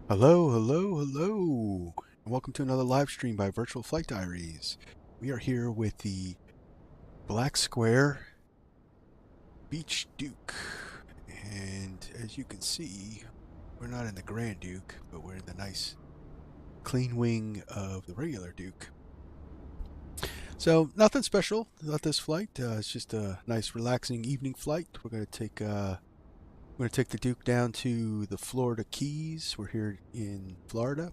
Hello, hello, hello, and welcome to another live stream by Virtual Flight Diaries. We are here with the BlackSquare Beech Duke, and as you can see, we're not in the Grand Duke, but we're in the nice clean wing of the regular Duke. So nothing special about this flight. It's just a nice, relaxing evening flight. We're going to take the Duke down to the Florida Keys. We're here in Florida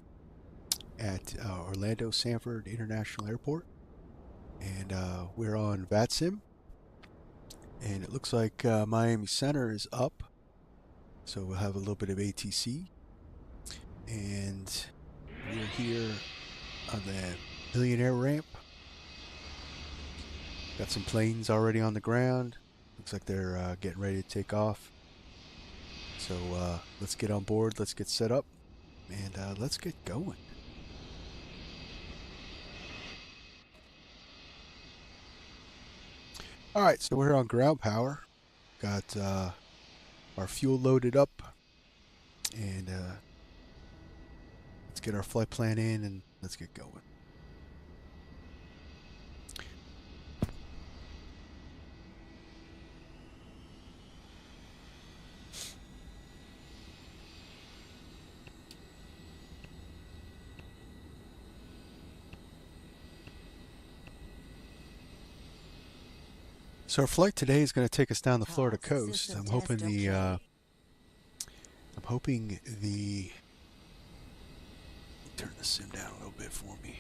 at Orlando Sanford International Airport, and we're on Vatsim, and it looks like Miami Center is up, so we'll have a little bit of ATC, and we're here on the Millionaire ramp. Got some planes already on the ground. Looks like they're getting ready to take off. So let's get on board, let's get set up, and let's get going. Alright, so we're on ground power. Got our fuel loaded up, and let's get our flight plan in and let's get going. So our flight today is going to take us down the Florida coast. I'm hoping turn the sim down a little bit for me.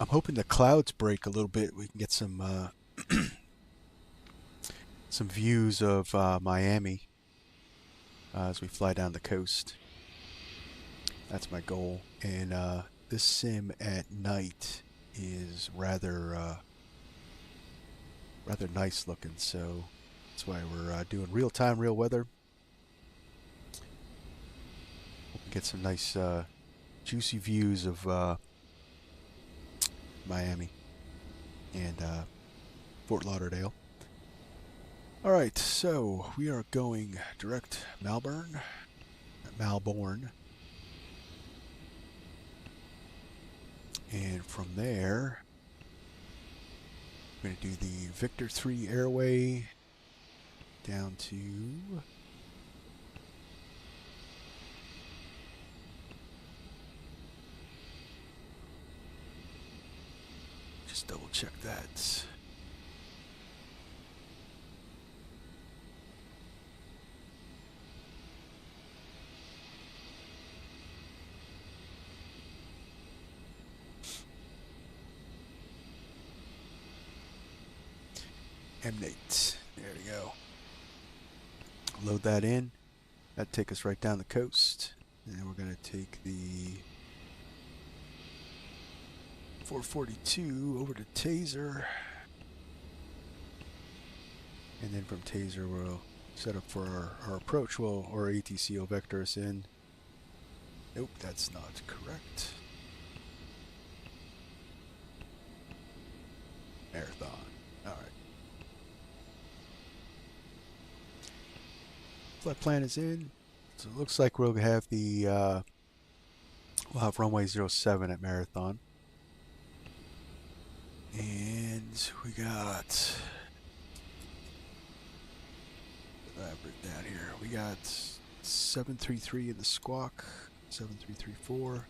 I'm hoping the clouds break a little bit. We can get some some views of Miami as we fly down the coast. That's my goal. And this sim at night is rather nice looking, so that's why we're doing real time, real weather. Get some nice juicy views of Miami and Fort Lauderdale. Alright, so we are going direct Melbourne. And from there, we're going to do the Victor 3 airway down to just double check that. MNATE. There we go. Load that in. That'll take us right down the coast. And then we're going to take the 442 over to TAZER. And then from TAZER we'll set up for our approach. Well, or ATC will vector us in. Nope, that's not correct. Marathon. Alright. Flight plan is in. So it looks like we'll have the we'll have runway 07 at Marathon. And we got down here. We got 733 in the squawk, 7334.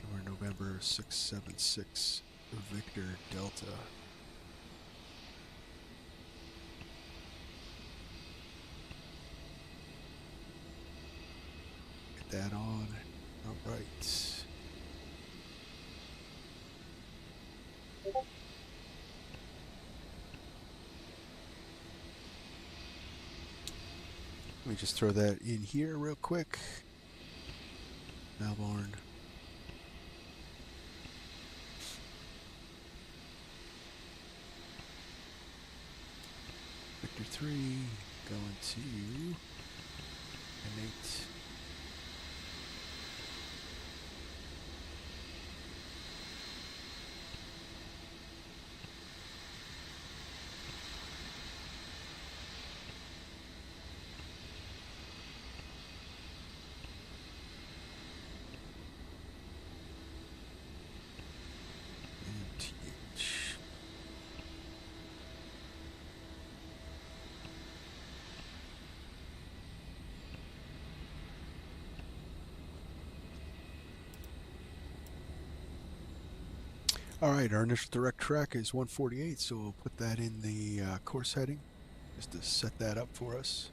And we're November 676 Victor Delta. Get that on. All right. Let me just throw that in here real quick. Melbourne. Victor 3 going to MNATE. Alright, our initial direct track is 148, so we'll put that in the course heading just to set that up for us.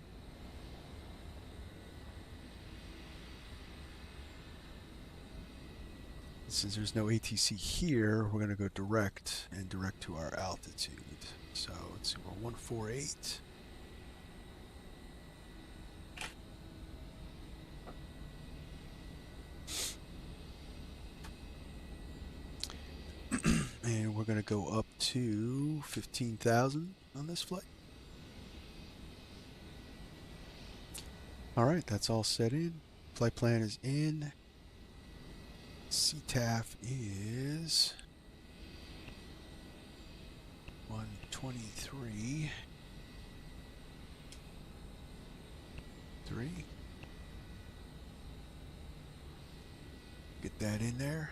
Since there's no ATC here, we're going to go direct and direct to our altitude. So let's see, we're 148. And we're going to go up to 15,000 on this flight. Alright, that's all set in. Flight plan is in. CTAF is 123. 3. Get that in there.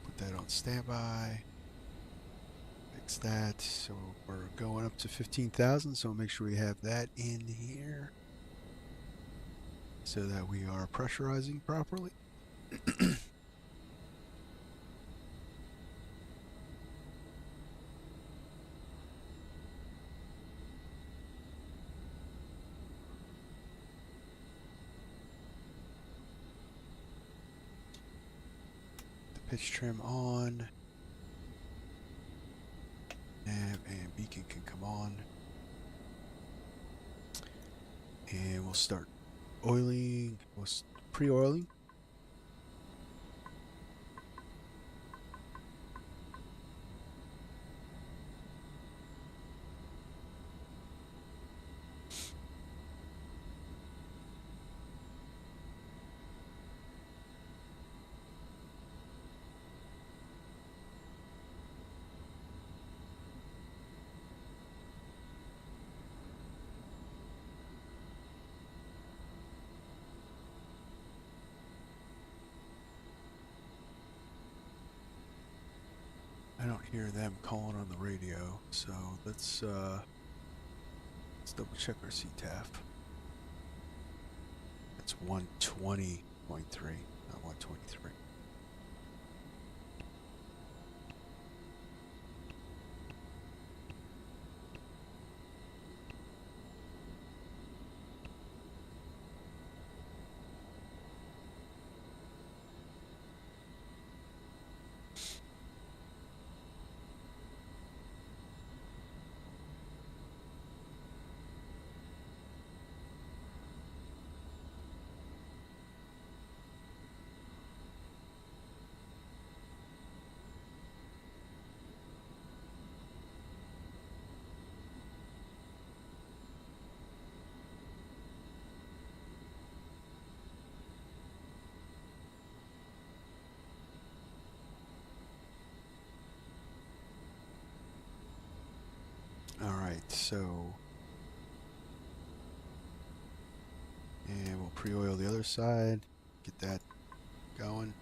Put that on standby. Fix that. So we're going up to 15,000. So make sure we have that in here so that we are pressurizing properly. Pitch trim on. Nav and beacon can come on. And we'll start oiling. We'll pre-oiling. I don't hear them calling on the radio, so let's double check our CTAF. That's 120.3, not 123. Alright, so and we'll pre-oil the other side, get that going.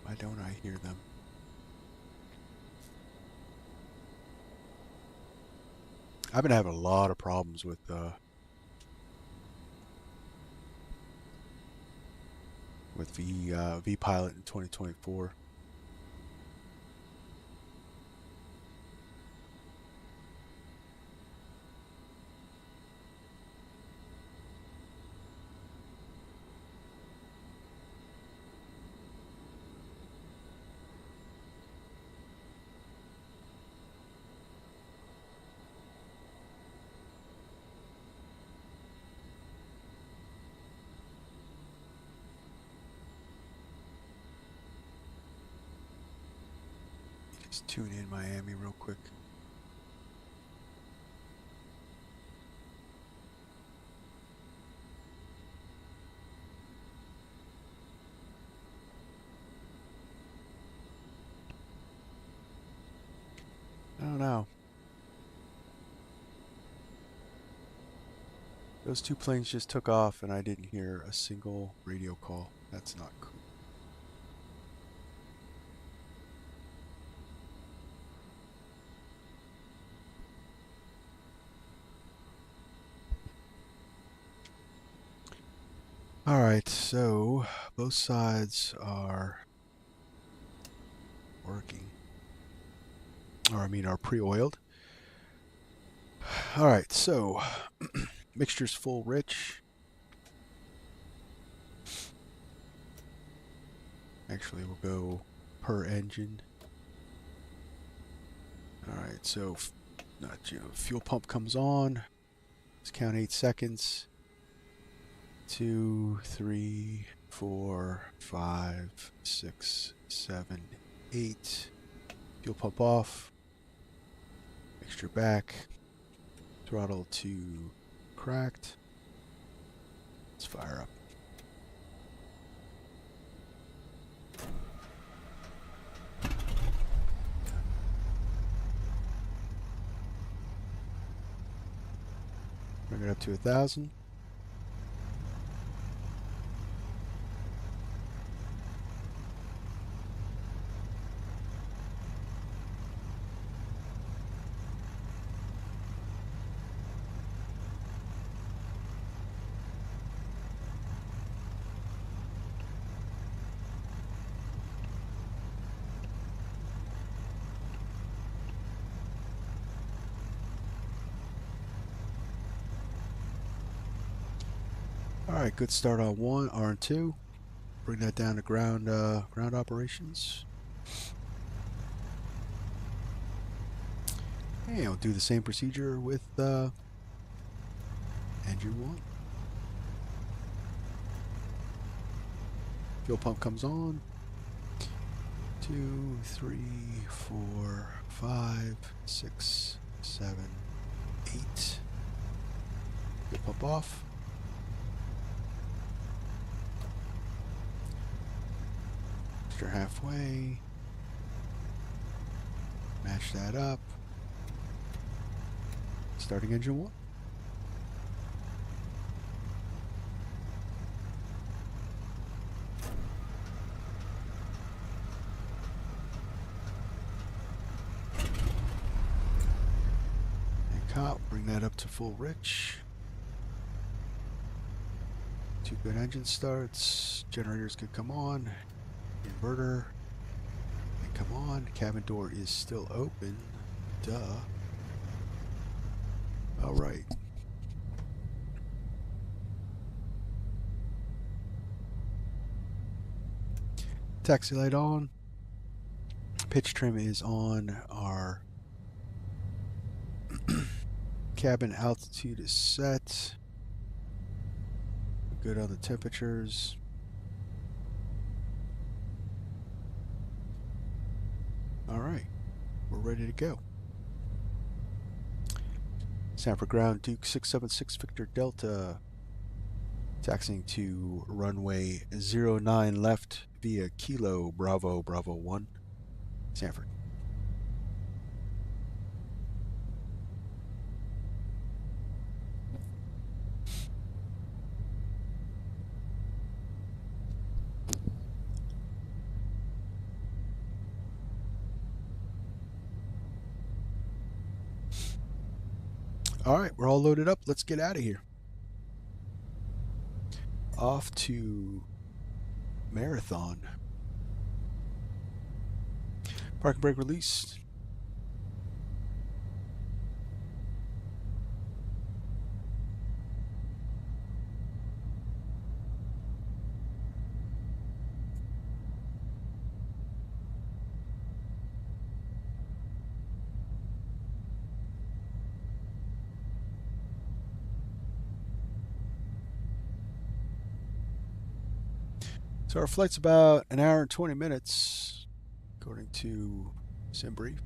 Why don't I hear them? I've been having a lot of problems with V-Pilot in 2024. Just tune in Miami real quick. I don't know. Those two planes just took off and I didn't hear a single radio call. That's not cool. Alright, so both sides are working. Or I mean are pre-oiled. Alright, so mixture's full rich. Actually, we'll go per engine. Alright, so fuel pump comes on. Let's count 8 seconds. 2, 3, 4, 5, 6, 7, 8. Fuel pump off. Mixture back. Throttle to cracked. Let's fire up. Bring it up to 1,000. Alright, good start on 1, R2. Bring that down to ground operations. And we'll do the same procedure with engine 1. Fuel pump comes on. 2, 3, 4, 5, 6, 7, 8. Fuel pump off. Extra halfway. Match that up. Starting engine 1. And cop, bring that up to full rich. 2 good engine starts. Generators could come on. Inverter. And come on. Cabin door is still open. Duh. Alright. Taxi light on. Pitch trim is on. Our cabin altitude is set. Good on the temperatures. Alright. We're ready to go. Sanford ground, Duke 676 Victor Delta. Taxiing to runway 09 left via Kilo Bravo Bravo 1. Sanford. All right, we're all loaded up. Let's get out of here. Off to Marathon. Parking brake released. So our flight's about an hour and 20 minutes, according to SimBrief.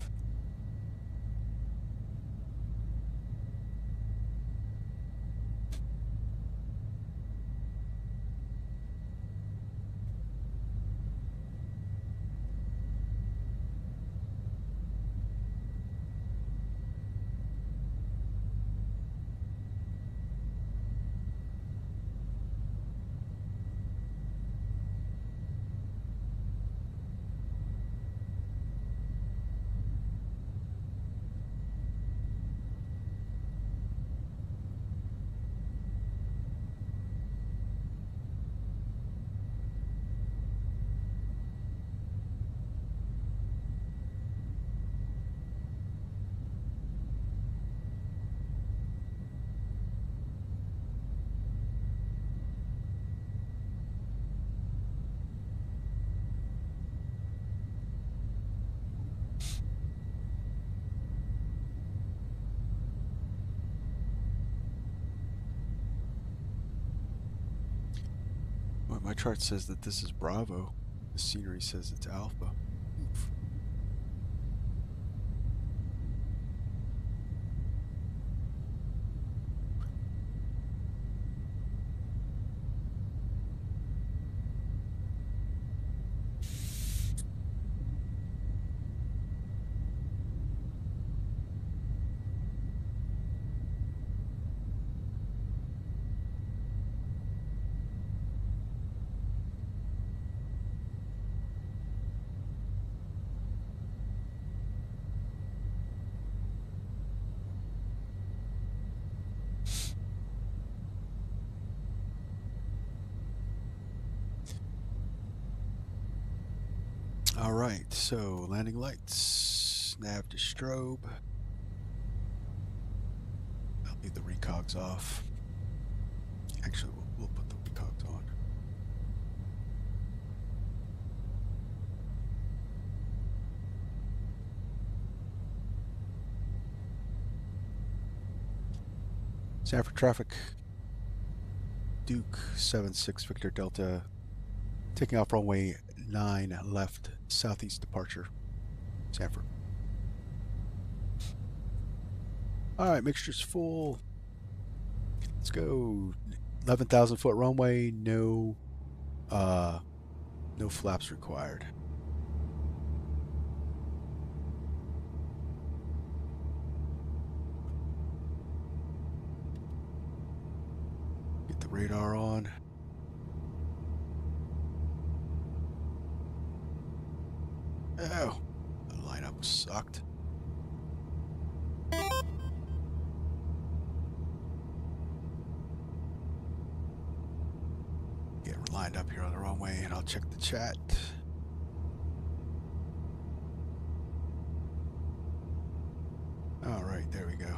my chart says that this is Bravo. The scenery says it's Alpha. Oof. All right, so landing lights, nav to strobe. I'll leave the recogs off. Actually, we'll put the recogs on. Sanford traffic. Duke 76 Victor Delta. Taking off runway 9 left, southeast departure, Sanford. All right, mixture's full. Let's go. 11,000 foot runway. No flaps required. Get the radar on. Oh, the lineup sucked. Yeah, we're lined up here on the runway, and I'll check the chat. All right, there we go.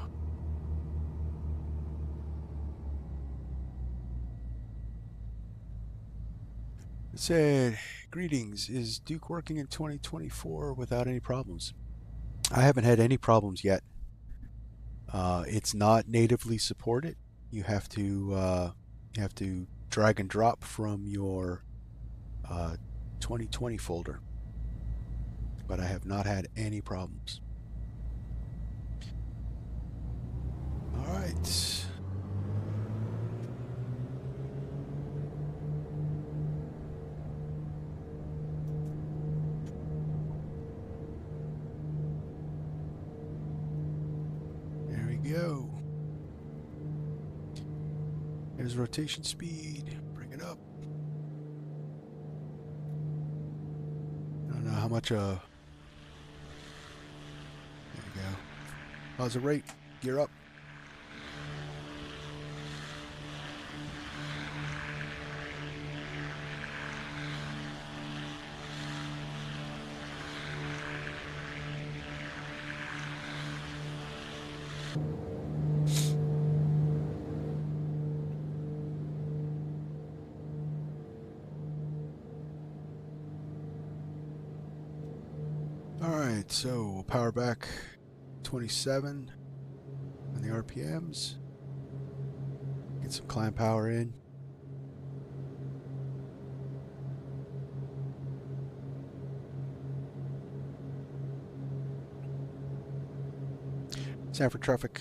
It said, greetings, is Duke working in 2024 without any problems? I haven't had any problems yet. It's not natively supported. You have to drag and drop from your 2020 folder. But I have not had any problems. All right. There we go. There's rotation speed. Bring it up. I don't know how much there we go. How's the rate? Gear up. Alright, so we'll power back 27 on the RPMs. Get some climb power in. Sanford traffic,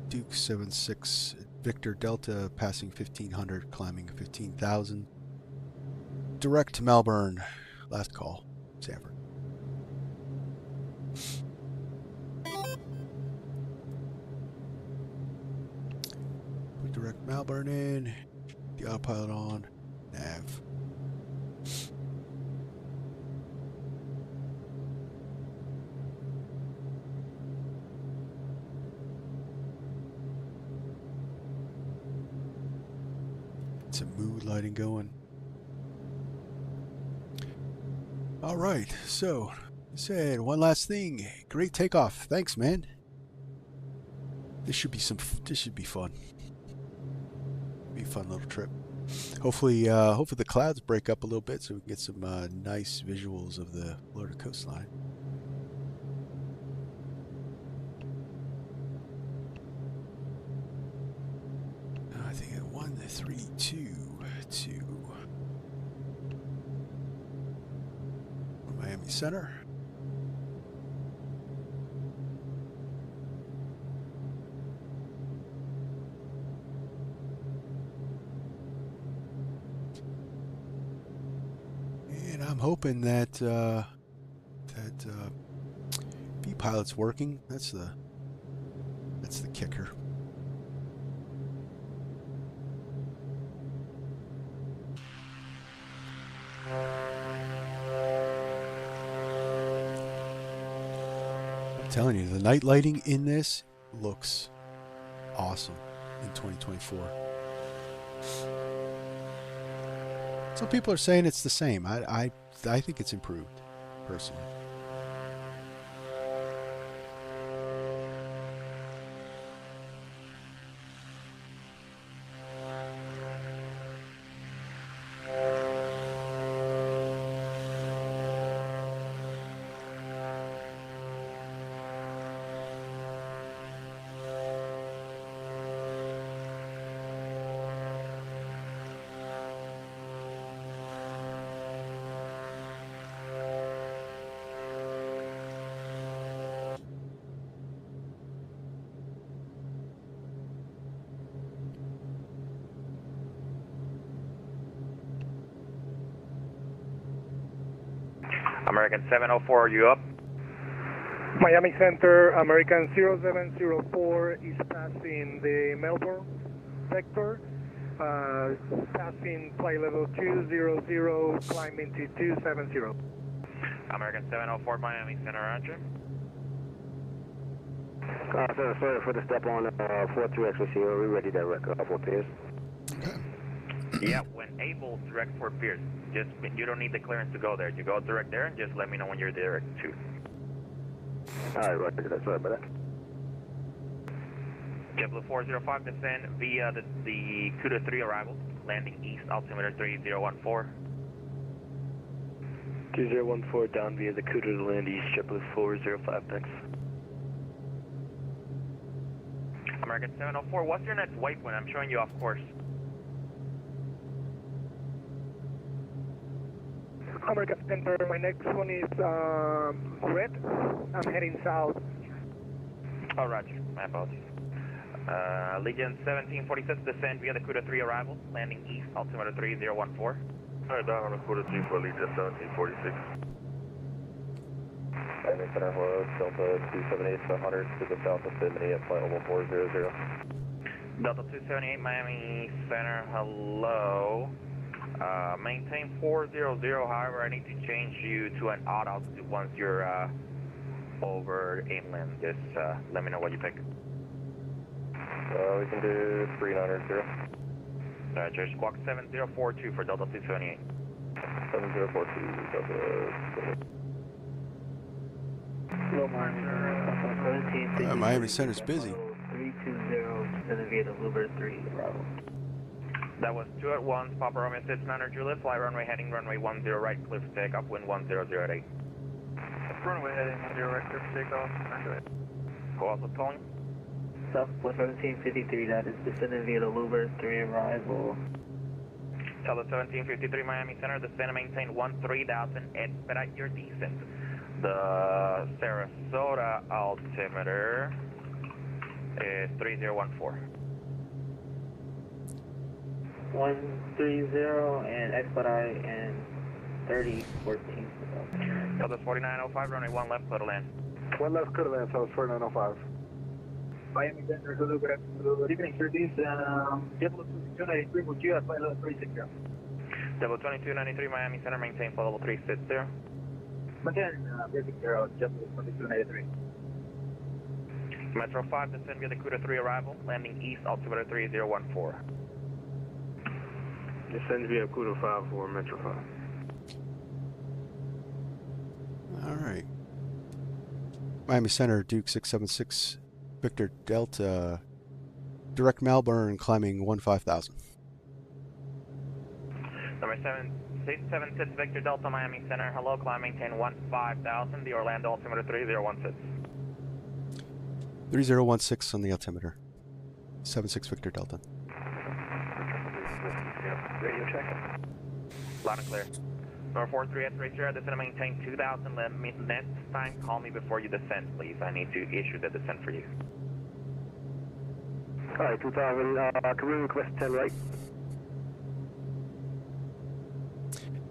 Duke 76 Victor Delta passing 1500, climbing 15,000. Direct to Melbourne. Last call, Sanford. Put direct Melbourne in. The autopilot on. Nav. Get some mood lighting going. All right, so I said one last thing. Great takeoff. Thanks, man. This should be fun. Be a fun little trip. Hopefully the clouds break up a little bit so we can get some nice visuals of the Florida coastline. I think at 1, 3, 2, 2. Center. And I'm hoping that B-pilot's working. That's the kicker. I'm telling you, the night lighting in this looks awesome in 2024. Some people are saying it's the same. I think it's improved, personally. American 704, are you up? Miami Center, American 0704 is passing the Melbourne sector, passing flight level 200, climbing to 270. American 704, Miami Center, roger. Sorry for the step on 42X with you. We're ready direct for Pierce. Okay. Yeah, when able, direct for Pierce. Just, you don't need the clearance to go there. You go direct there and just let me know when you're direct too. Alright, right, sorry about that. JetBlue 405, descend via the CUDA 3 arrival, landing east, altimeter 3014. 2014 down via the CUDA to land east, JetBlue 405, thanks. American 704, what's your next waypoint? I'm showing you off course. American Center, my next one is red. I'm heading south. Oh, roger. My apologies. Legion 1746, descend via the CUDA 3 arrival, landing east, altimeter 3014. Alright, down on the CUDA 3 for Legion 1746. Miami Center, hello, Delta 278, 100 to the south of Sydney at flight level 400. Delta 278, Miami Center, hello. Maintain 400, however, I need to change you to an odd altitude once you're over inland. Just let me know what you pick. We can do 390. Roger, squawk 7042 for Delta 278. 7042, Delta. Hello, Miami Center, Miami Center's busy. 320, sending via the Bluebird 3, Bravo. That was 2 at 1, Papa Romeo 69er Juliet, fly runway heading runway 10 right, cliff takeoff, wind 1008. Runway heading 10 right, cliff takeoff, Go also calling. Southwest 1753, that is descending via the Bluebird 3 arrival. Tell the 1753 Miami Center, descend and maintain 13,000, expedite your descent. The Sarasota altimeter is 3014. 130 and expedite and 3014. Tell the 4905, runway 1 left, clear to land. 1 left, clear to land, so it's 4905. Miami Center, hello, good evening, sir. This JetBlue 2293 with you at flight level 360. Double 2293 Miami Center, maintain flight level 360. Maintain basic 0, JetBlue 2293. Metro 5, descend via the CUDA 3 arrival, landing east, altimeter 3014. Descend via CUDA 5 for Metro 5. All right. Miami Center, Duke 676, Victor Delta, direct Melbourne, climbing 15,000. Number 7676 Victor Delta Miami Center, hello, climb maintain 15,000, the Orlando altimeter 3016. 3016 on the altimeter. 76 Victor Radio check. Loud and clear. Number 43830, descend and maintain 2000. Next time, call me before you descend, please. I need to issue the descent for you. Alright, 2000, can we request 10 right?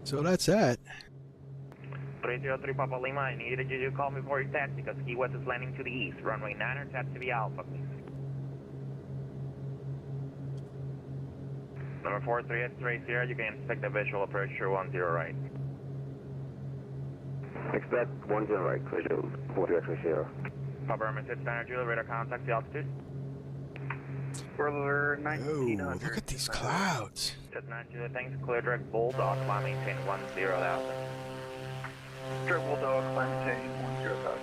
So that's that. 303 Papa Lima, I needed you to call me before you taxi because Key West is landing to the east. Runway 9er, taxi Alpha, please. Number 43830, you can inspect the visual approach to 10 right. Expect 10 right, visual 430. Papa Hermes, it's Standard Julia, radar contact the altitude. Brother Oh, 1900. look at these clouds. Just 9 Julia, thanks. Clear direct Bulldog, climb maintain 10,000. Direct Bulldog, climb maintain 10,000.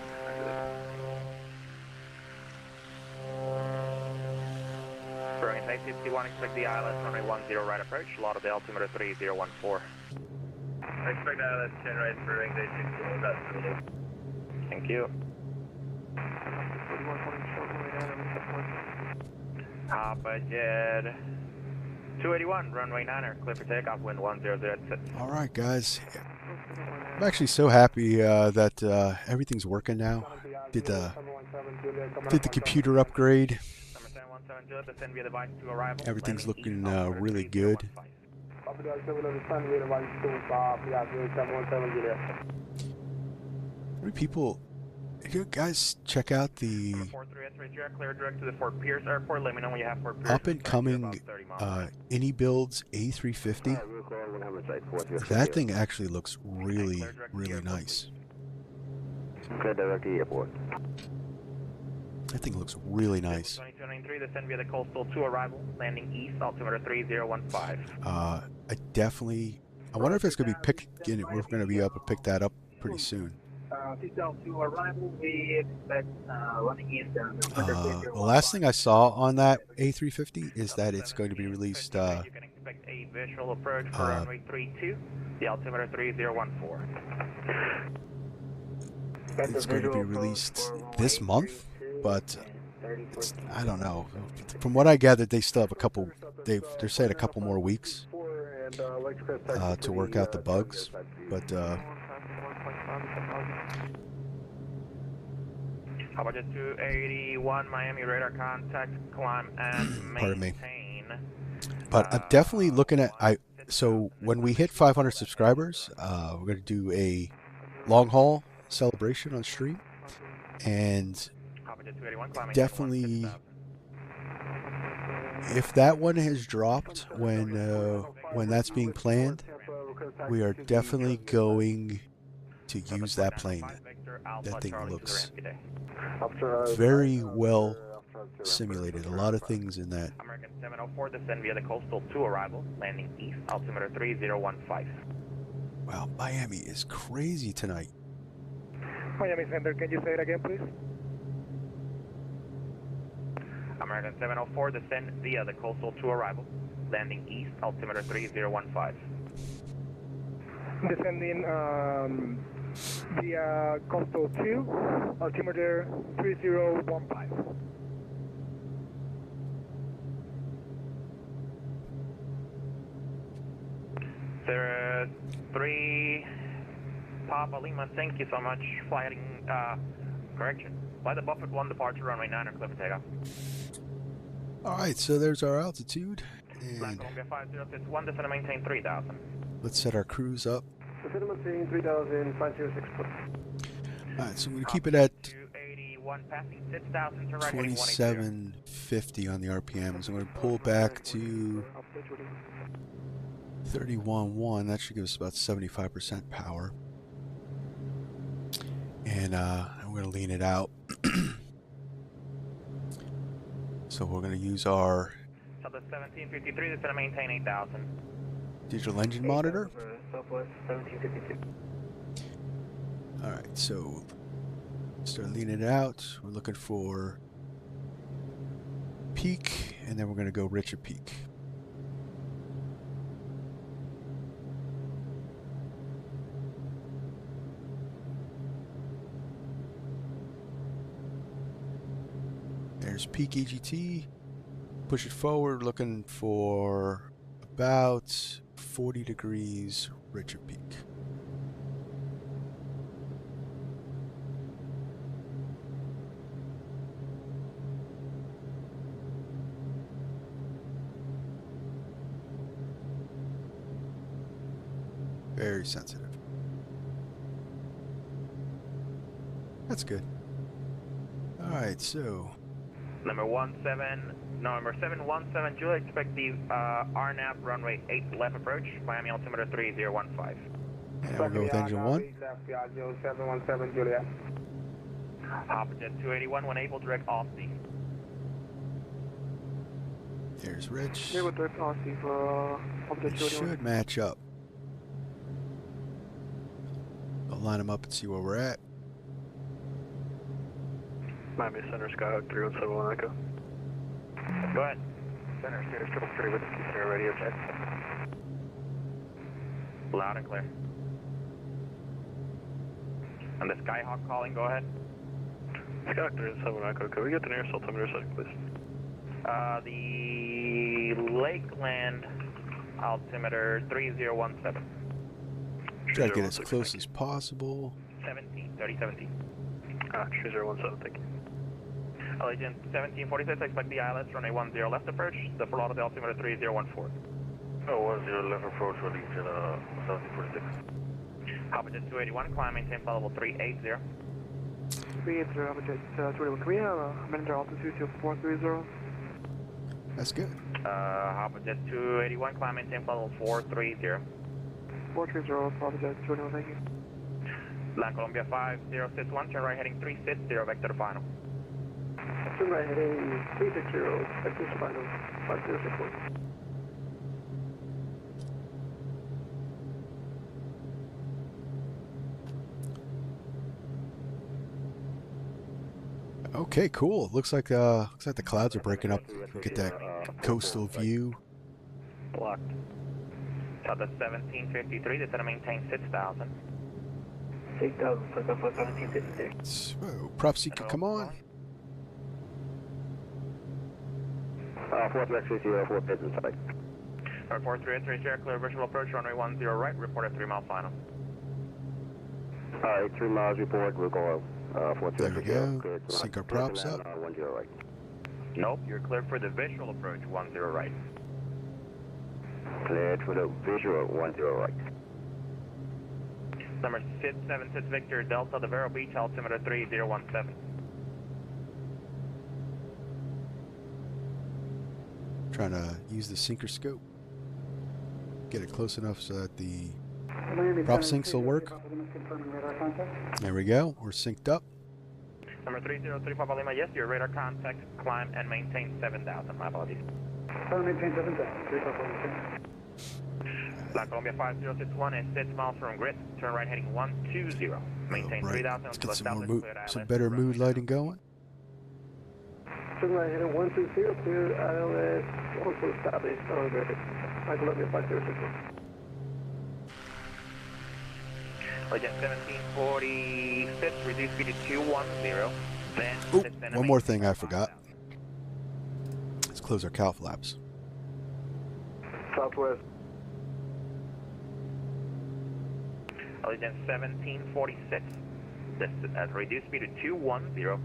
Burning Safety 61, expect the ILS runway 10 right approach, Lauderdale altimeter 3014. Expect ILS 10 right for ring day 61, that's Thank you. Budget 281, runway 9er, clear for takeoff, wind 1006. All right, guys. I'm actually so happy that everything's working now. Did the computer upgrade. Number 717 Juliet, descend via device to arrival. Everything's landing looking east, altimeter really 3015. How many people? You guys check out the 43830, clear direct to the Fort Pierce Airport. Let me know when you have Fort Pierce. up and coming AnyBuilds A350. That thing actually looks really, really nice. Clear direct to the airport. That thing looks really nice. 2293, descend via the Coastal 2 arrival, landing east, altimeter 3015. I wonder if it's going to be picked. We're going to be able to pick that up pretty soon. Seatbelt to arrival, we expect running east down. The last thing I saw on that A350 is that it's going to be released. You can expect a visual approach for runway 32, the altimeter 3014. It's going to be released this month, but I don't know. From what I gathered, they still have a couple. They're saying a couple more weeks to work out the bugs, but. How about just 281 Miami radar contact, climb and Pardon me. maintain. But I'm definitely looking at so when we hit 500 subscribers, we're going to do a long haul celebration on stream, and definitely if that one has dropped when that's being planned, we are definitely going to use that plane. That thing looks very well simulated. A lot of things in that. American 704, descend via the Coastal 2 arrival, landing east, altimeter 3015. Wow, Miami is crazy tonight. Miami Center, can you say it again, please? American 704, descend via the Coastal 2 arrival, landing east, altimeter 3015. Descending via Coastal 2, altimeter 3015. There 3 Papa Lima, thank you so much. Flying, correction. Fly the Buffett 1 departure, runway 9er, clear for takeoff. Alright, so there's our altitude. Flight And Columbia 5061, descend and maintain 3000. let's set our cruise up. Descend and maintain 3000, 506 foot. Alright, so I'm going to keep it at 281, passing 6000 to right, 2750 on the RPMs. I'm going to pull back to 31.1. That should give us about 75% power. And I'm going to lean it out. So we're going to use our So the 1753, descend and maintain 8000. digital engine monitor. Southwest 1752. Alright, so start leaning it out. We're looking for peak, and then we're going to go rich at peak. There's peak EGT. Push it forward, looking for about 40 degrees rich at peak. Very sensitive. That's good. Alright, so Number 717 Juliet, expect the RNAV runway 8 left approach, Miami altimeter 3015. and we'll go with engine 1. 717 Juliet. Hopperjet 281 when able, direct Aussie. There's Rich. They would direct Aussie for Hopperjet It 281. should match up. I'll line them up and see where we're at. Miami Center, Skyhawk 3171 Echo. Go ahead. Center, Sirius 333 with the Center radio check. Loud and clear. And the Skyhawk calling, go ahead. Skyhawk 371 Echo, could we get the nearest altimeter setting, please? The Lakeland altimeter 3017. Try to get as close as possible. 3017. 3017, thank you. Allegiant 1746, expect the ILS runway 10 left approach, the full auto altimeter 3014. 10 left approach, Allegiant 1746. Hopperjet 281, climb maintain flight level 380. 380, Hopperjet 281. Can we have a manager altitude to 430? That's good. Hopperjet 281, climb maintain flight level 430. 430, Hopperjet 281, thank you. Land Columbia 5061, turn right heading 360, vector to final. Turn right heading 360, vector to final, 5061. Okay, cool. Looks like the clouds are breaking up. Get that coastal view. Blocked. Delta 1753, descend to maintain 6,000. 6,000, for 1753. So, prop seeker, come on. 430, 4 Piston side. 4330, clear visual approach, runway 10 right, report at 3 mile final. Alright, 3 miles report, we'll go There we go. Sync our props up. 10 right. Nope, you're cleared for the visual approach, 10 right. Cleared for the visual 10 right. Number 676 Victor Delta, the Vero Beach, altimeter 3017. Trying to use the sinker scope. Get it close enough so that the prop syncs will work. There we go. We're synced up. Number 303 Papa Lima, yes, your radar contact, climb and maintain 7,000. My apologies. Maintain 7,000. La Columbia 5061 is 6 miles from grid. Turn right heading 120. Maintain Right. 3,000 Let's until get some more established some ILS. better mood lighting going. Turn right heading 120, clear ILS, also established on grid. La Columbia 5061. Legend 1746, reduce speed to 210. Then Oop, descend and one more maintain thing I 5,000. forgot. Let's close our cow flaps. Southwest. Legend 1746, reduce speed to 210.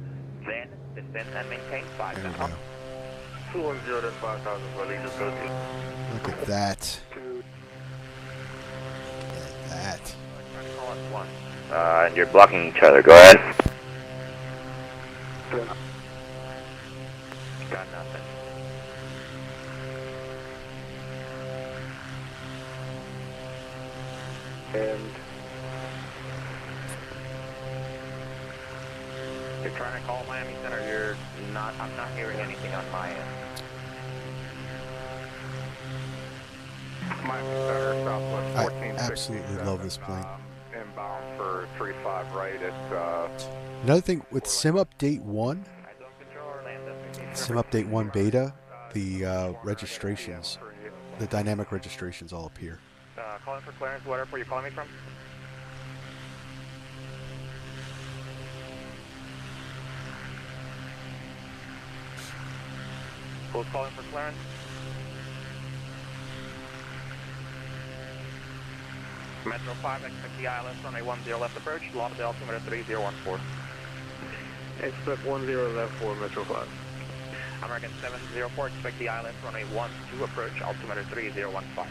Then descend and maintain There we 5,000. go. 210 to 5,000 for Allegiant, go to. Look at that. Look at that. And you're blocking each other. Go ahead. Got nothing. And You're trying to call Miami Center. You're not. I'm not hearing anything on my end. Miami Center, Southwest I 1467. absolutely love this plane. Inbound for 35 right at Another thing with Sim Update 1, I don't control our land. That's Sim Update 1 beta, the registrations, the dynamic registrations all appear. Calling for clearance. What airport are you calling me from? Who's calling for clearance? Metro 5, expect the ILS runway 10 left approach, loft altimeter 3014. expect 10 left for Metro 5. American 704, expect the ILS runway 12 approach, altimeter 3015.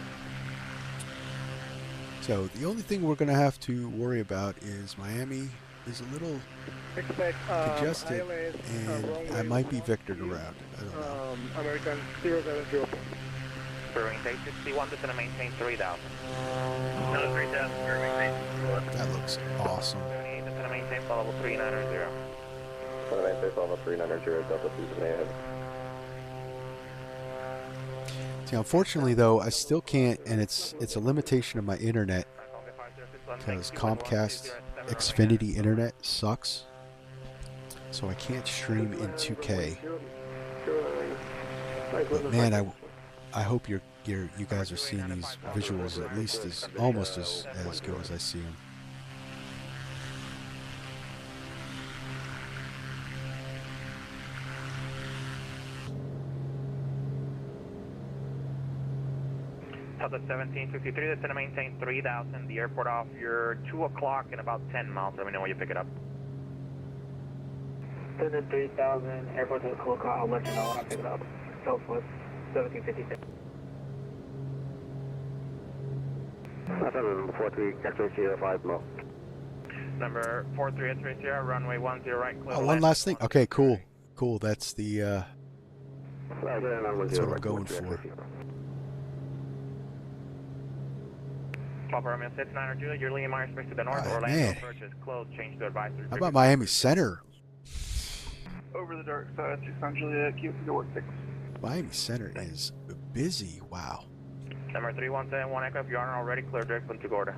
So the only thing we're going to have to worry about is Miami is a little Expect congested, ILS, and I runway might be victored around. I don't know. American 070. Brewing 861, descend and maintain 3000. Another 3000, Brewing 861. That looks awesome. 78, descend and maintain flight level 390. Descend and maintain flight level 390, Delta 278. See, unfortunately, though, I still can't, and it's a limitation of my internet because Comcast Xfinity internet sucks, so I can't stream in 2K. But man, I hope you guys are seeing these visuals at least as almost as good as I see them. Delta 1753, descend and maintain 3000. The airport off your 2 o'clock in about 10 miles. Let me know when you pick it up. Send in 3000, airport to the cool car, I'll let you know when I pick it up. Southwest 1756. 43, X-ray Sierra 5 mile. Number 43 Sierra, runway 10 right, clear. Oh, one last thing. Okay, cool. Cool. That's the that's what I'm going for. Papa Romeo 69 Julia, you're leaving Myers Space to the north. Orlando Man. approach is closed. Change to advisory. How about Miami Center? Over the dark side, 69 Juliet, keep your work 6. Miami Center is busy. Wow. Number 3171 Echo, if you aren't already, clear direct Punta Gorda.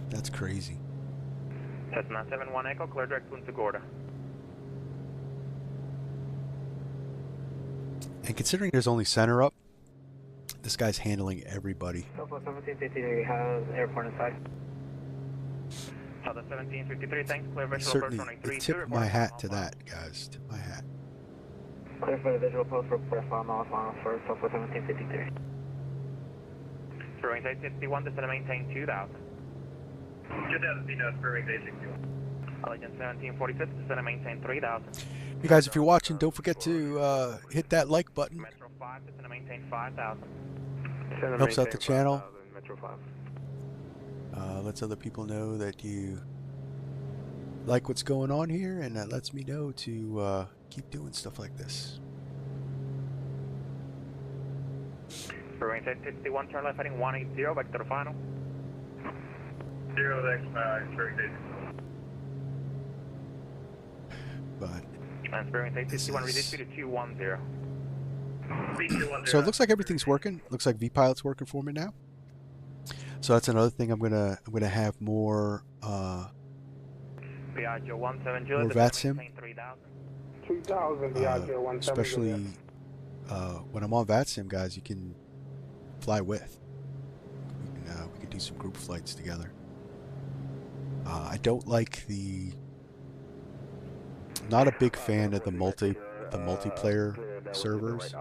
That's crazy. Cessna 71 Echo, clear direct Punta Gorda. And considering there's only center up, this guy's handling everybody. Southwest 1753 has airport in sight. Delta 1753, thanks. Clear visual Certainly, approach runway 32. tip my hat to that, guys. Tip my hat. Clear for the visual post for press 5 miles final for Southwest 1753. Brewing 861, descend and maintain 2000. 2000 feet, Brewing 861. Allegiant 1746, descend and maintain 3000. You guys, if you're watching, don't forget to hit that like button. Metro 5, descend and maintain 5000. Helps out the channel. Metro 5. Lets other people know that you like what's going on here, and that lets me know to keep doing stuff like this. Brewing 861, turn left heading 180, back to the final. 0 X5, Brewing 861. But And Brewing 861, reduce speed to 210. so it looks like everything's working. Looks like VPilot's working for me now. So that's another thing I'm gonna have more Piaggio 17 more Juliet, Vatsim, 2000 Diageo 17. especially when I'm on Vatsim, guys. You can fly with. We can do some group flights together. I don't like the. Not a big fan of the multiplayer servers.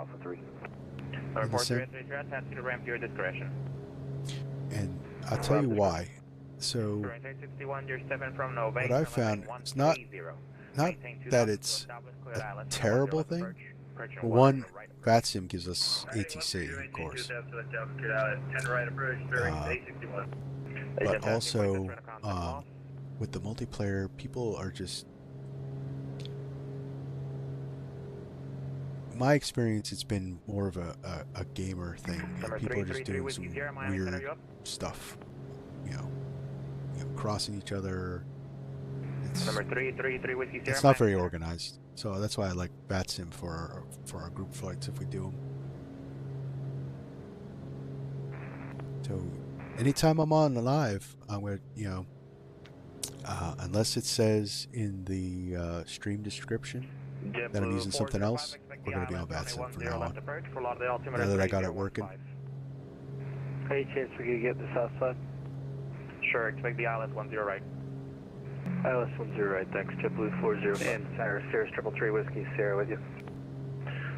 Number 43 task you to ramp to your discretion. And I'll tell you why. So Brewing 861, you're 7 from Nova. what I found, it's not that it's a terrible thing. For one, Vatsim gives us ATC, of course. But also, with the multiplayer, people are just... My experience, it's been more of a gamer thing. And people are just doing some weird stuff. You know, crossing each other. Number 333 Whiskey Sierra. It's not very organized. So that's why I like Vatsim for our group flights if we do them. So anytime I'm on live, I'm going to, unless it says in the stream description that I'm using something else, we're going to be on Vatsim from now on. Now that I got it working. Any chance we could get the south side? Sure, expect the ILS 10 right. ILS 10 right, thanks. JetBlue 40 and Cyrus 333 Whiskey Sierra with you.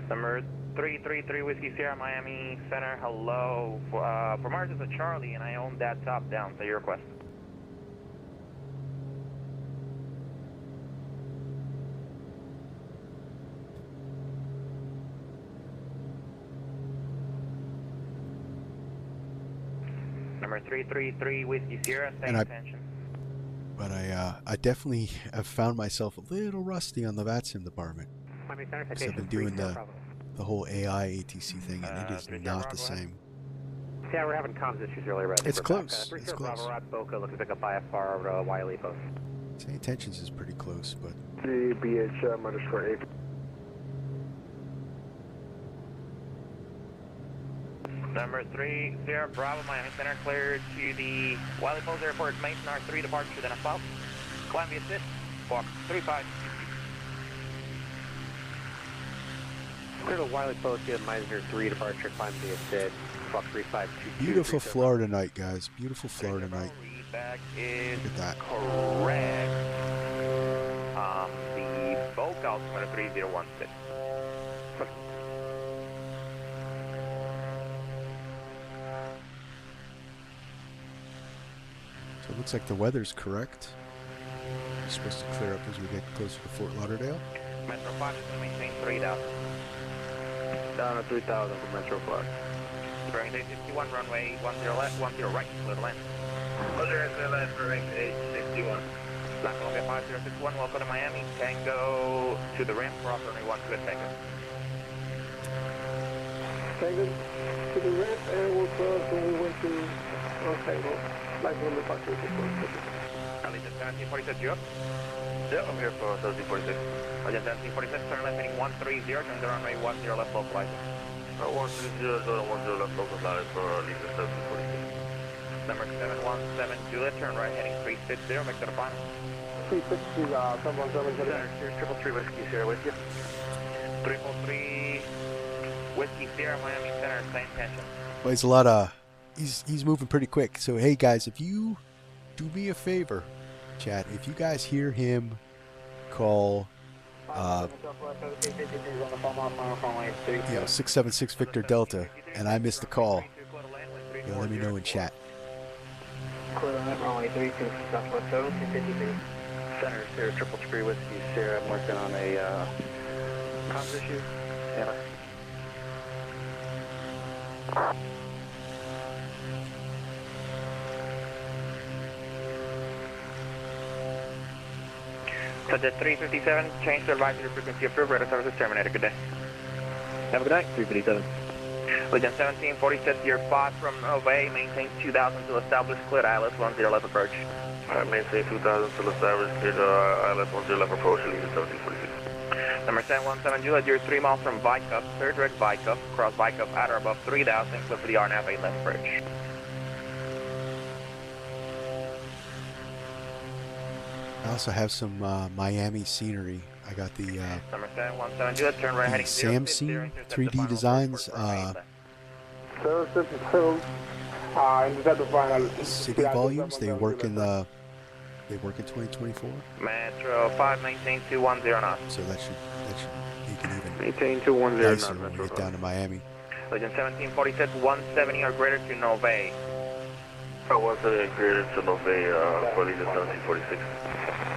Number 333 Whiskey Sierra, Miami Center, hello. For Mars is a Charlie, and I own that top down. Say your request. Number 333 Whiskey Sierra, same And I- attention. But I definitely have found myself a little rusty on the Vatsim department. Because I've been doing the whole AI ATC thing, and it is 30 not the Bravo, same. Yeah, we're having comms issues earlier. Right? It's close. It's close. Bravo, Rod Boca, looking to pick up IFR Wiley post. Say intentions is pretty close, but BH_8. Number 30 Bravo, Miami Center, clear to the Wiley Post Airport, Mason R3 departure, then a south. Climb via assist, walk 35. Clear to Wiley post, you have Meisner 3 departure, climb via assist, walk 3522. beautiful Florida night, guys. Beautiful Florida night. Readback is Look at that. correct. The bulk altimeter 3016. So it looks like the weather's correct. It's supposed to clear up as we get closer to Fort Lauderdale. Metro 5 is going to maintain 3000. Down at 3000 for Metro 5. Bearing day 61, runway 10 left, 10 right, clear to land. Clear to land for range 861. Black Columbia 5061, welcome to Miami. Tango to the ramp, cross runway 12 at Tango. Tango to the ramp, and we'll cross when we went to Tango. Black Columbia 5061. Allegiant 1746, you up? Yeah, I'm here for 1346. Allegiant 1746, turn left heading 130, turn the runway 10 left, localizer. 130, 10 left, localizer for Allegiant 1746. Number 717 Juliet, turn right heading 360, make that a final. 360, 717. Here's 333 Whiskey Sierra with you. 343 Whiskey Sierra, Miami Center, same tension. Well, he's a lot of. He's moving pretty quick. So hey guys, if you do me a favor, chat, if you guys hear him call 676 Victor Delta and I missed the call, let me know in chat. Runway 32, Southwest 753. Center, here's 333 Whiskey Sierra. I'm working on a comms issue. Yeah. Subject 357, change to advisory frequency approved, radar services terminated. Good day. Have a good night, 357. Legend 1746, your 5 from Nova, maintain 2000 to establish clear to ILS 10 left approach. Maintain 2000 to establish clear to ILS 10 left approach, Allegiant 1746. Number 717 Juliet, you're 3 miles from Vyckoff, clear direct Vyckoff, cross Vyckoff at or above 3000, clear for the RNAV 8 left approach. I also have some Miami scenery. I got the Number 717 Juliet, turn right heading 060, Samsung intercept the 3D final designs. report for right left. 762, intercept the final. City volumes. They work in 2024. Metro 5, maintain 210 knots. So that should make it even Maintain 210 nicer knots, when we Metro get down to Miami. Legend 1746, 170 or greater to Nova. 170 greater to Nova for Allegiant 1746.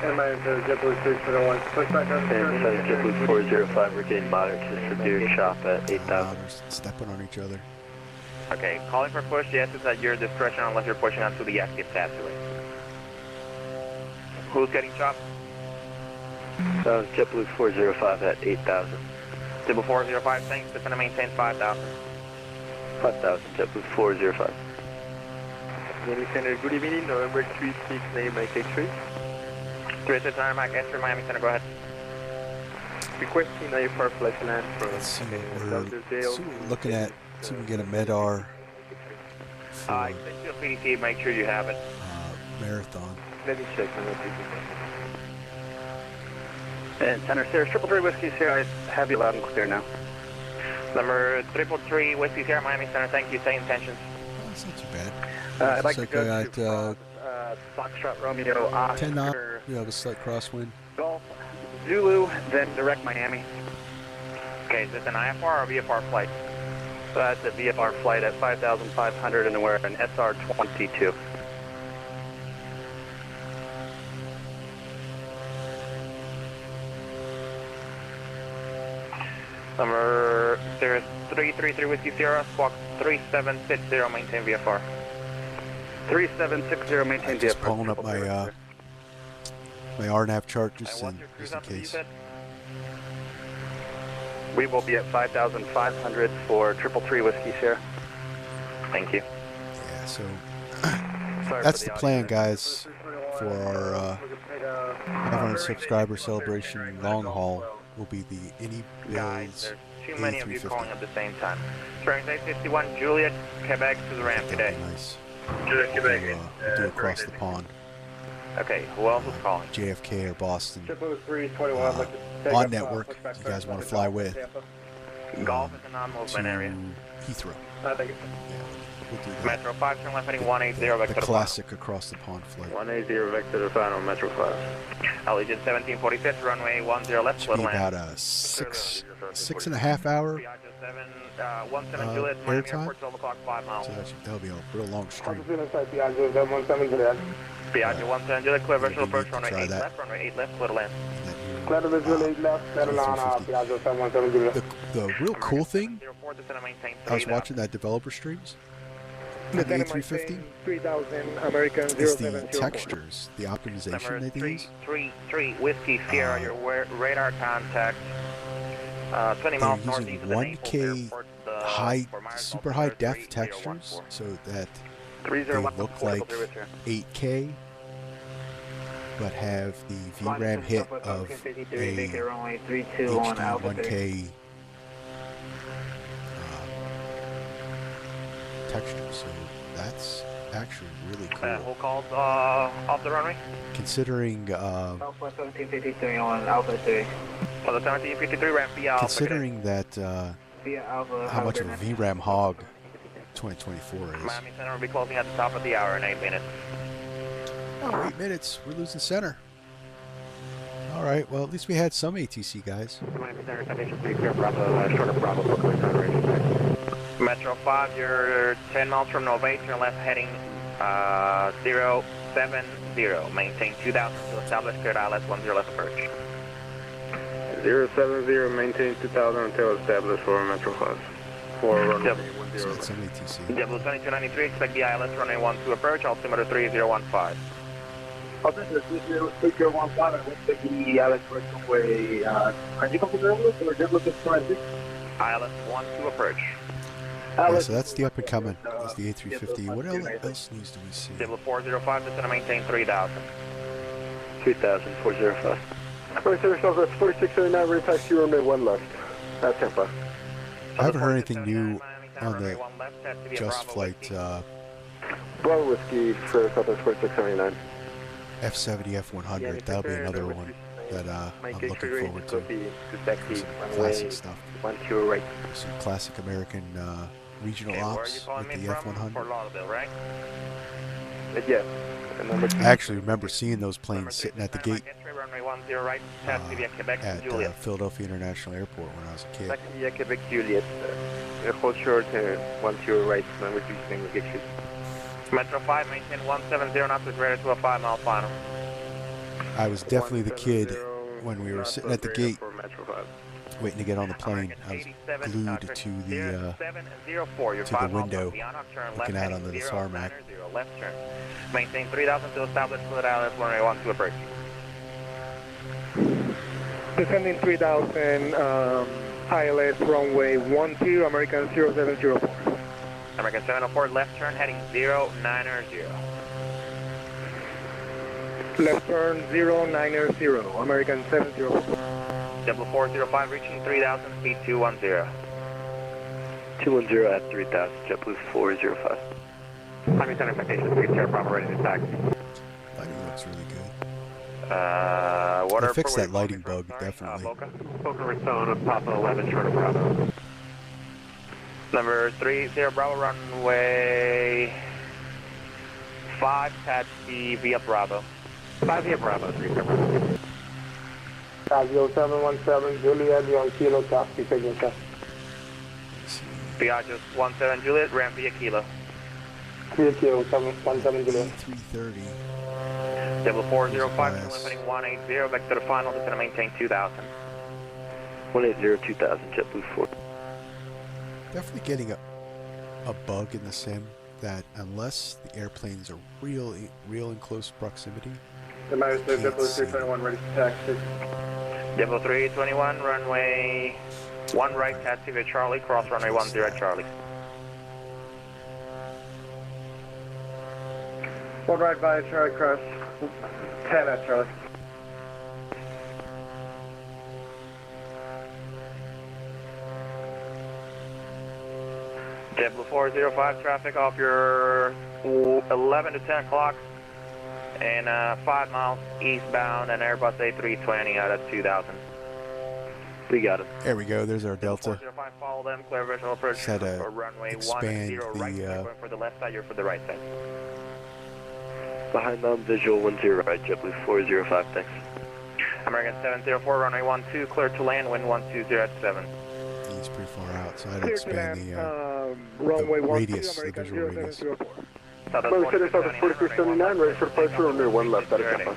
And my JetBlue 601. Push back up. And JetBlue 405, regain moderate to severe chop at 8,000. They're stepping on each other. Okay, calling for push, yes, it's at your discretion unless you're pushing onto the active taxiway. Who's getting chopped? JetBlue 405 at 8,000. JetBlue 405, thanks, it's going to maintain 5,000. 5,000, JetBlue 405. Miami Center, good evening. November 36, name Mike X-ray. 369 Mike X-ray, Miami Center, go ahead. Requesting IFR flight land from Let's see what Lauderdale. we're looking at. See if we can get a MEDAR for I sent you a PDT, make sure you have it. marathon. Let me check. And Center Sierra, 333 Whiskey Sierra, I have you loud and clear now. Number 333 Whiskey Sierra, Miami Center, thank you, same intentions. Oh, that's not too bad. I'd like Looks to like go I to got Foxtrot Romeo, 10 knots. Oscar, We have a slight crosswind. Golf, Zulu, then direct Miami. Okay, is this an IFR or VFR flight? So that's a VFR flight at 5,500 and we're an SR-22. Number 333 Whiskey Sierra, squawk 3760, maintain VFR. 3760, maintain the Just approach. pulling up my my RNAV chart just in case. We will be at 5,500 for 333 Whiskey Sierra. Thank you. Yeah, so Sorry that's for the audio plan, there. guys, for our 500 subscriber celebration long haul. Will be the Any Guys, Bills there's too many of you 350. calling at the same time. Turn 851 Juliet, Quebec to the ramp today. That'd be nice. Juliet, Quebec. We'll do across the pond. Okay, who else is calling? JFK or Boston. JetBlue 321. On network, you guys want to fly with Golf is a non-movement area. Heathrow. Thank you. Yeah, we'll do that. Metro 5, turn left heading 180 back The to the classic across the pond flight. 180 back to the final, Metro 5. Allegiant 1746, runway 10 left, Should be split about land. a 6.5 hour. Piaggio 17 Juliet, Miami airtime. Airport, 12 o'clock, 5 miles. So that'll be a real long stream. Piaggio 17 Juliet, clear virtual approach, runway Try 8 that. left, runway 8 left, split land. Clear the visual 8 left, settle on 717 Juliet. The real cool thing, 04, descend and maintain I was 3000. watching that developer streams on the A350, 3000 American is the 0704. textures, the optimization Number that they use. 333 Whiskey Sierra, your radar contact. 20 They're miles using northeast of the 1K Naples Airport, high, for Myers super Altimeter high def 3014. textures, so that 301 they look like 8K, but have the VRAM hit of a HD 1K texture. So that's actually really cool. Who called off the runway? Considering Alpha 1753 on Alpha 3. For the 1753 ramp via Alpha. considering that Via Alpha. how much of a VRAM hog 2024 is. Miami Center will be closing at the top of the hour in 8 minutes. Oh, 8 minutes. We're losing center. All right. Well, at least we had some ATC, guys. Miami Center, Citation 3, clear Bravo, short of Bravo, Brooklyn, Federation. Metro 5, you're 10 miles from Novate, turn left heading 070. Maintain 2000 to establish cleared ILS 10 left approach. 070, maintain 2000 until established for Metro 5. For runway So 10. that's some ATC. W2293, expect the ILS runway 12 approach, altimeter 3015. I'll send you 3015 and we'll take the Alex Way. Can you confirm this or just look at forensic? ILS 12 approach. Yeah, so that's the up and coming. That's the A350. What else news do we see? W405, descend and maintain 3000. 3000, 405. First Air Southwest 4679, rear taxi runway 1 left. At Tampa. I haven't heard anything new on the Just Flight Bravo Whiskey for Southwest 4679. F70, F100. That'll be another one that I'm looking forward to. Some classic stuff. 12 right. Some classic American regional Okay, where are you ops calling with me the from? F100. Fort Lauderdale, right? Yes. I actually remember seeing those planes sitting at the gate Runway 10 right, taxi via Quebec at Juliet. Philadelphia International Airport when I was a kid. Taxi via Quebec Juliet. Hold short, 10 right, number 2, single get you. Metro 5, maintain 170 knots with radar to a 5-mile final. I was definitely the kid when we were sitting at the gate For Metro 5. waiting to get on the plane. I was glued to the 704, your to the 5 miles window, from Vienna, turn looking left out onto the heading tarmac. 090, left turn. Maintain 3000 to establish fluid ILS runway 12 approach. Descending 3000, ILS runway 12, American 0704. American 704, left turn heading 090. Left turn 090, American 704. Double 405 reaching 3000, speed 210. 210 at 3000, JetBlue 405. Miami Center citation 3 Sierra Bravo ready to taxi. Lighting looks really good. What They are fixed where that were you lighting calling bug, me from? definitely. Boca? Boca Raton, Papa 11, short of Bravo. Number 30 Bravo runway 5 taxi via Bravo. 5 via Bravo, 3 Bravo. Piaggio 717, Juliet, Leon Kilo, taxi signature. Piaggio 17 Juliet, ramp via Kilo. Clear Kilo 717 Juliet. 330. Double 405, Nice. turn heading 180, back to the final, just gonna maintain 2000. 180, 2000, JetBlue 4. Definitely getting a bug in the sim that unless the airplanes are real in close proximity, United States, can't JetBlue see 321, ready to taxi. JetBlue 321, runway 1 right, taxi via Charlie, cross runway 10 Charlie. 1 right via Charlie, cross 10 at Charlie. JetBlue 405, traffic off your 11 to 10 o'clock and 5 miles eastbound and Airbus A320 out of 2000. We got it. There we go. There's our Delta. 405, follow them, clear visual approach Just had to for runway 10 expand right, the, you're going for the left side, you're for the right side. Behind them, visual 10 right, JetBlue 405, thanks. American 704, runway 12, clear to land, wind 120 at 7. He's pretty far out, so I had to Clear to expand land, the runway 12, radius, the American visual radius. 0704. American City South 4679, ready for departure, runway 1 left, out of Tampa.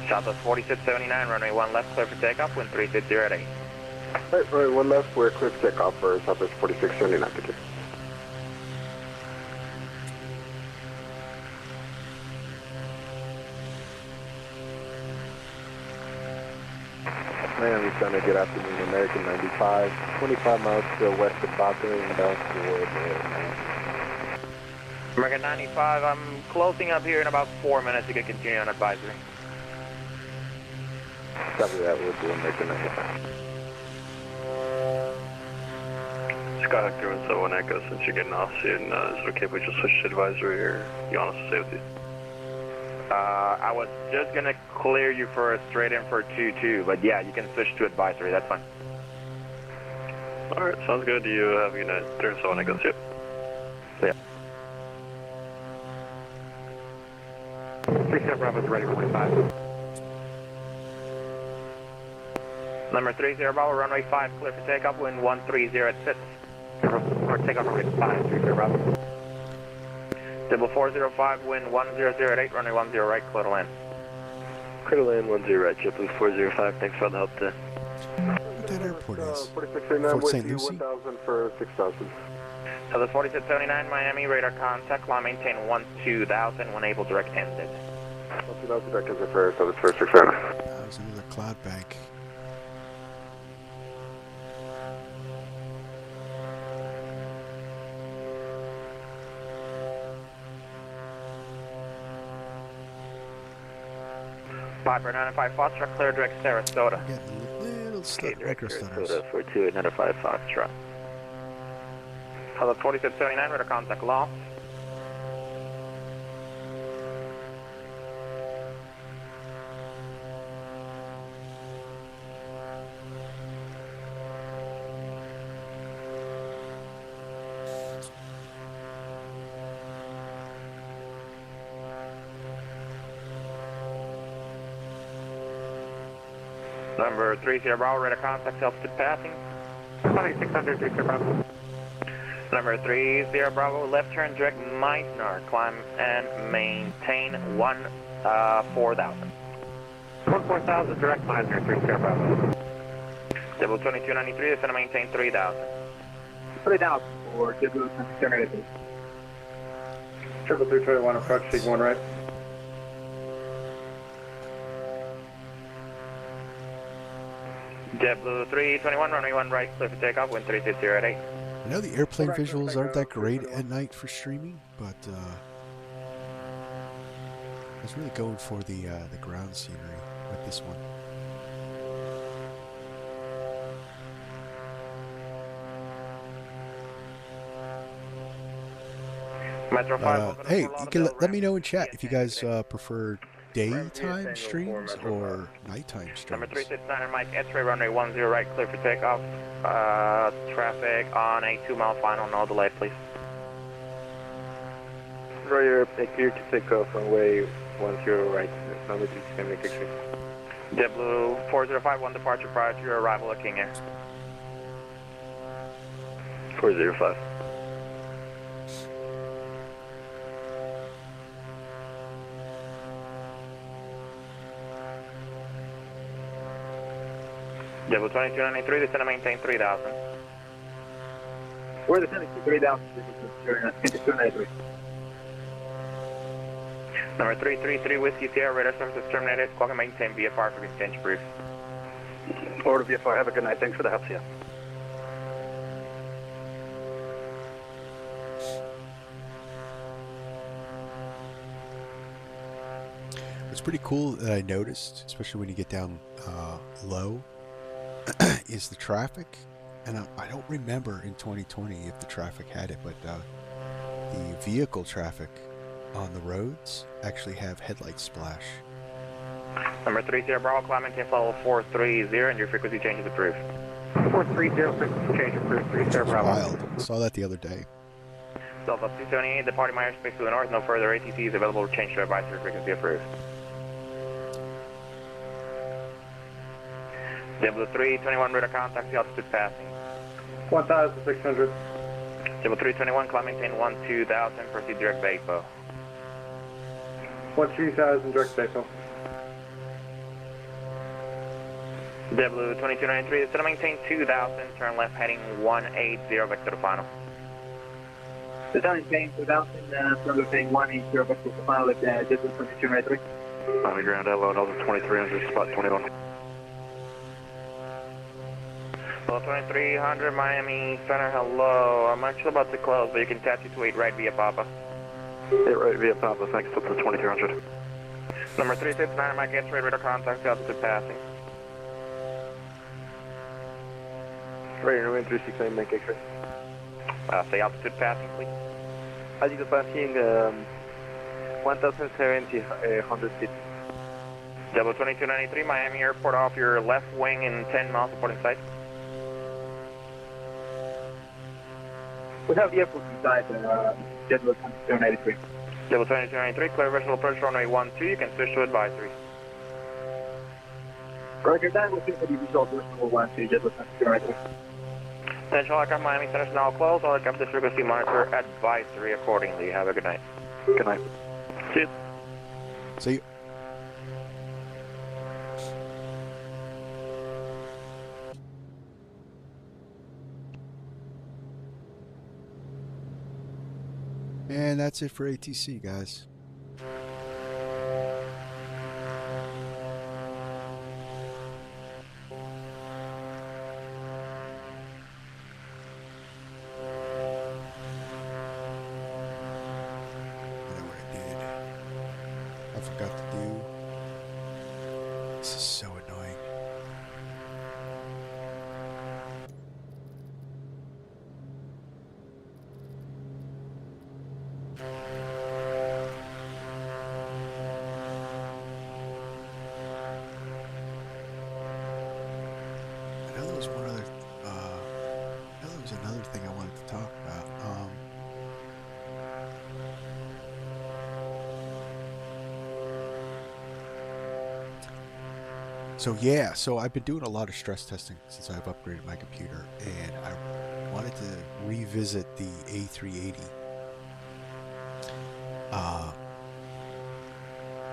Southwest 4679, runway 1 left, clear for takeoff, wind 360 at 8. Right, runway 1 left, we're clear for takeoff for Southwest 4679, thank you. Miami Center, good afternoon, American 95, 25 miles to west of Vatsim and down toward American 95, I'm closing up here in about 4 minutes. You can continue on advisory. Copy that, we'll do American 95. Scott, Echo and 71 Echo, since you're getting off soon, is it okay if we just switch to advisory, or you want us to stay with you? I was just going to clear you for a straight in for 2-2, but yeah, you can switch to advisory, that's fine. Alright, sounds good. Do you have United 37 Echoes yet? Yeah. 37 Bravo's ready for 45. Number 30 Bravo, runway 5, clear for takeoff, wind 130 at 6. For takeoff, runway 5, 30 Bravo. Double 405, wind 100 at 8, runway 10 right, clear to land. Clear to land 10 right, JetBlue 405, thanks for the help there. What that airport is? 4679, Fort with St. you Lucie? 1000 for 6000. So the 4679 Miami, radar contact, line maintain 12000 when able, direct ended. 2000 deck is for Southwest 4679. That was another cloud bank. Piper 95 Foxtrot, clear direct Sarasota. Getting a little micro stutters. 42895 Foxtrot. So the 4679, radar contact lost. Number 30 Bravo, radar contact, altitude passing. 2600, 30 Bravo. Number 30 Bravo, left turn direct Meissner, climb and maintain 4000. 4000, direct Meissner, 30 Bravo. Double 2293, it's going to maintain 3000. 3000 for JetBlue 10 Triple 321, approach, seek 1 right. JetBlue 321, runway 1 right, clear for takeoff, wind 360 at 8. I know the airplane visuals aren't that great at night for streaming, but I was really going for the ground scenery with this one. Metro 5, Hey, you can let me know in chat if you guys prefer daytime streams or nighttime streams. Number 369, Mike, X-ray runway 10 right, clear for takeoff. Traffic on a 2-mile final, no delay, please. Roger, clear to take off runway 10 right, number 369, JetBlue 405, 1 departure prior to your arrival at King Air. 405. JetBlue 2293, descend to maintain 3000. We're descending 3,000 into 293. Number 333 Whiskey Sierra, radar services terminated. Squawk and maintain VFR for contention brief. Order VFR, have a good night. Thanks for the help, yeah. What's pretty cool that I noticed, especially when you get down low, is the traffic. And I don't remember in 2020 if the traffic had it, but the vehicle traffic on the roads actually have headlight splash. Number 30 Bravo, climb maintain level 430 and your frequency change is approved. 430, frequency change approved, 30 Bravo. Wild. I saw that the other day. Delta 278, departing my airspace to the north, no further ATCs available to change to advisory frequency approved. W321 radar contact, the altitude passing. 1,600. W321, climb maintain 12,000, proceed direct Bapo. 13,000 direct vehicle. W2293, instead of maintain 2,000, turn left heading 180, vector to final. Descending paying 2,000, further paying 180, vector to final at Jet 2293. On the ground, LO, Delta 2300, spot 21. Level 2300, Miami Center, hello. I'm actually about to close, but you can taxi to 8 right via Papa. 8 right via Papa, thanks, Delta 2300. Number 369, Mike X-ray radar contact, altitude passing. Radar wind 369, make X-ray. Say altitude passing, please. Altitude passing, 1,070, 100 feet. W2293, Miami Airport, off your left wing in 10 miles, reporting sight. We have the airport inside Jet 2293. W2293, clear visual approach runway 12, you can switch to advisory. Roger that, we'll see for the result number 1 to Jet 2293. Central Aircraft Miami Center is now closed. All aircraft frequency monitor advisory accordingly. Have a good night. Good night. Cheers. See you. And that's it for ATC, guys. Whatever I did, I forgot to do. This is so annoying. I know there was one other, I know there was another thing I wanted to talk about. So yeah, so I've been doing a lot of stress testing since I've upgraded my computer, and I wanted to revisit the A380.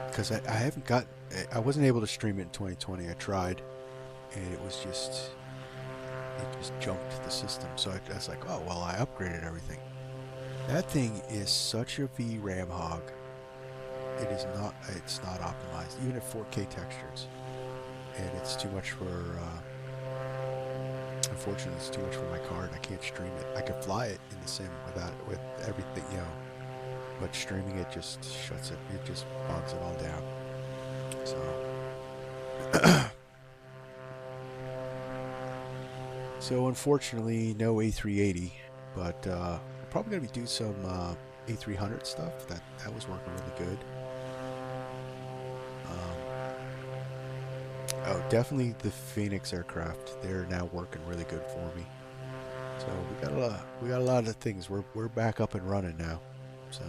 Because I haven't got, I wasn't able to stream it in 2020. I tried, and it just jumped the system. So I was like, oh well, I upgraded everything. That thing is such a VRAM hog. It is not, it's not optimized, even at 4K textures. And it's too much for, unfortunately, it's too much for my card. I can't stream it. I could fly it in the sim with everything, you know, but streaming it just shuts it. It just bogs it all down. So, so unfortunately, no A380, but I'm probably gonna be doing some A300 stuff. That was working really good. Oh, definitely the Phoenix aircraft. They're now working really good for me. So we got a lot of things. We're back up and running now. So,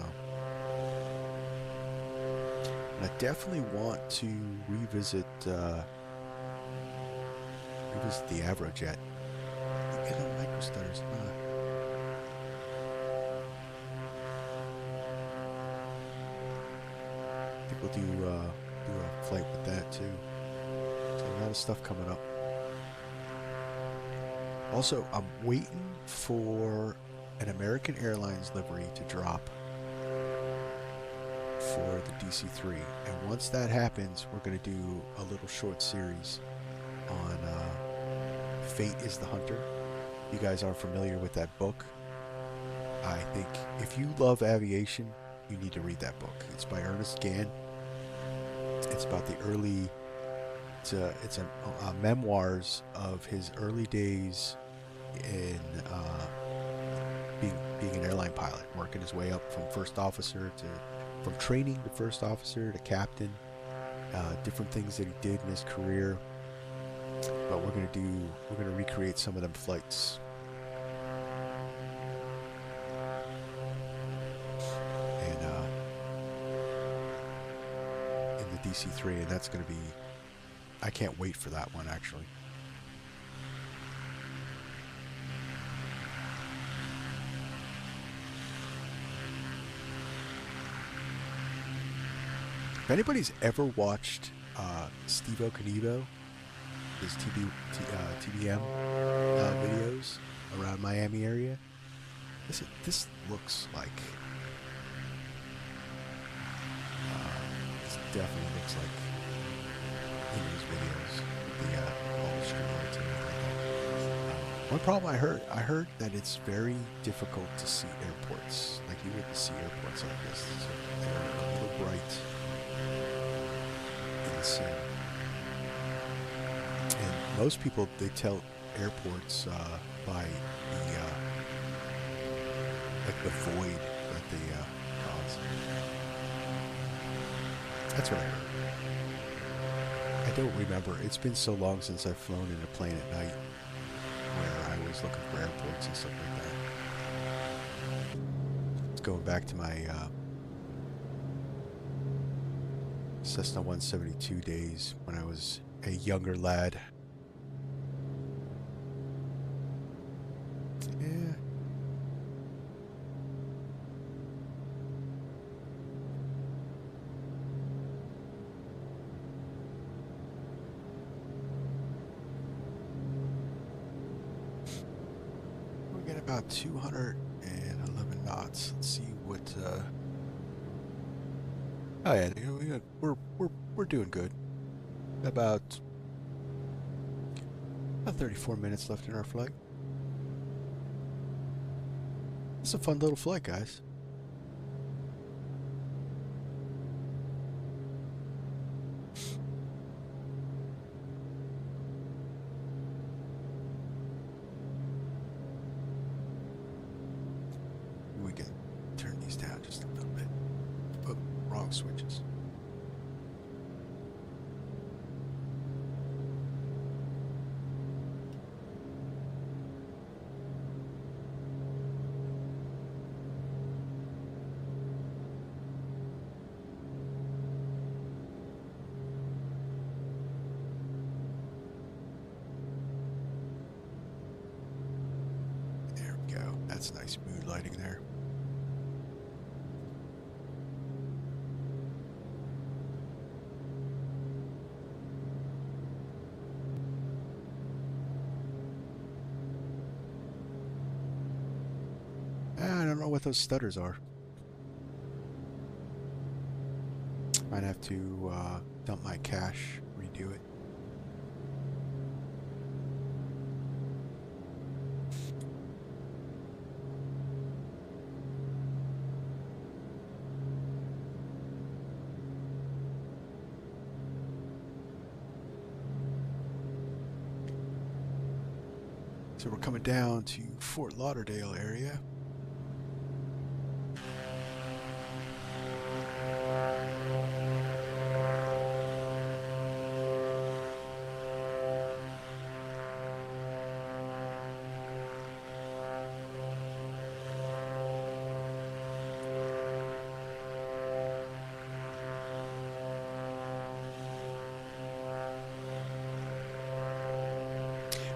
and I definitely want to revisit the Avrojet. Get on microstutters. I think we'll do a flight with that too. So a lot of stuff coming up. Also, I'm waiting for an American Airlines livery to drop for the DC-3. And once that happens, we're going to do a little short series on Fate is the Hunter. You guys are familiar with that book. I think if you love aviation, you need to read that book. It's by Ernest Gann. It's about the early, it's a memoirs of his early days in being an airline pilot, working his way up from first officer from training to first officer to captain, different things that he did in his career. But we're gonna recreate some of them flights. And in the DC-3, and that's gonna be, I can't wait for that one actually. If anybody's ever watched Steve Okanivo, his TBM videos around Miami area, this looks like, this definitely looks like in his videos, all the street lights and everything like that. One problem I heard that it's very difficult to see airports. Like you wouldn't see airports like this. So they're a little bright in the scene. And most people, they tell airports by the like the void that they cause. That's what I heard. I don't remember. It's been so long since I've flown in a plane at night where I was looking for airports and stuff like that. It's going back to my Cessna 172 days when I was a younger lad. Yeah. We got about 211 knots. Let's see what. Oh yeah, we're doing good. About 34 minutes left in our flight. It's a fun little flight, guys. We can turn these down just a little bit. Oh, wrong switches. That's nice mood lighting there. I don't know what those stutters are. Might have to dump my cache, redo it. So we're coming down to Fort Lauderdale area.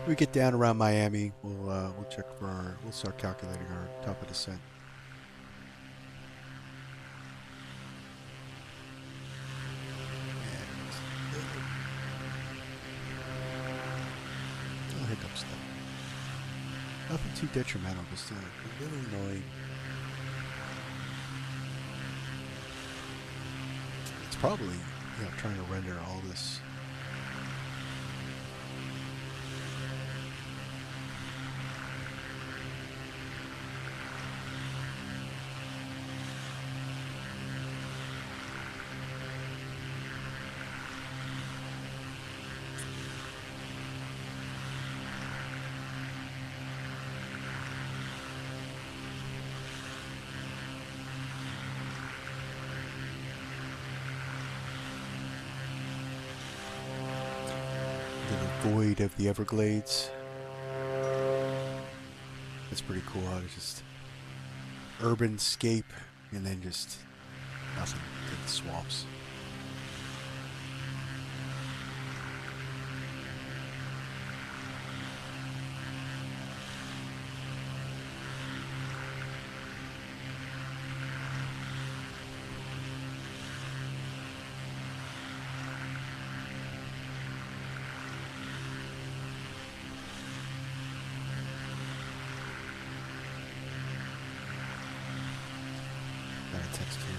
We get down around Miami, we'll check for we'll start calculating our top of descent. And little hiccups though. Nothing too detrimental, just a little annoying. It's probably, you know, trying to render all this. Void of the Everglades. That's pretty cool. How it's just urban scape and then just nothing to the swamps. Text here.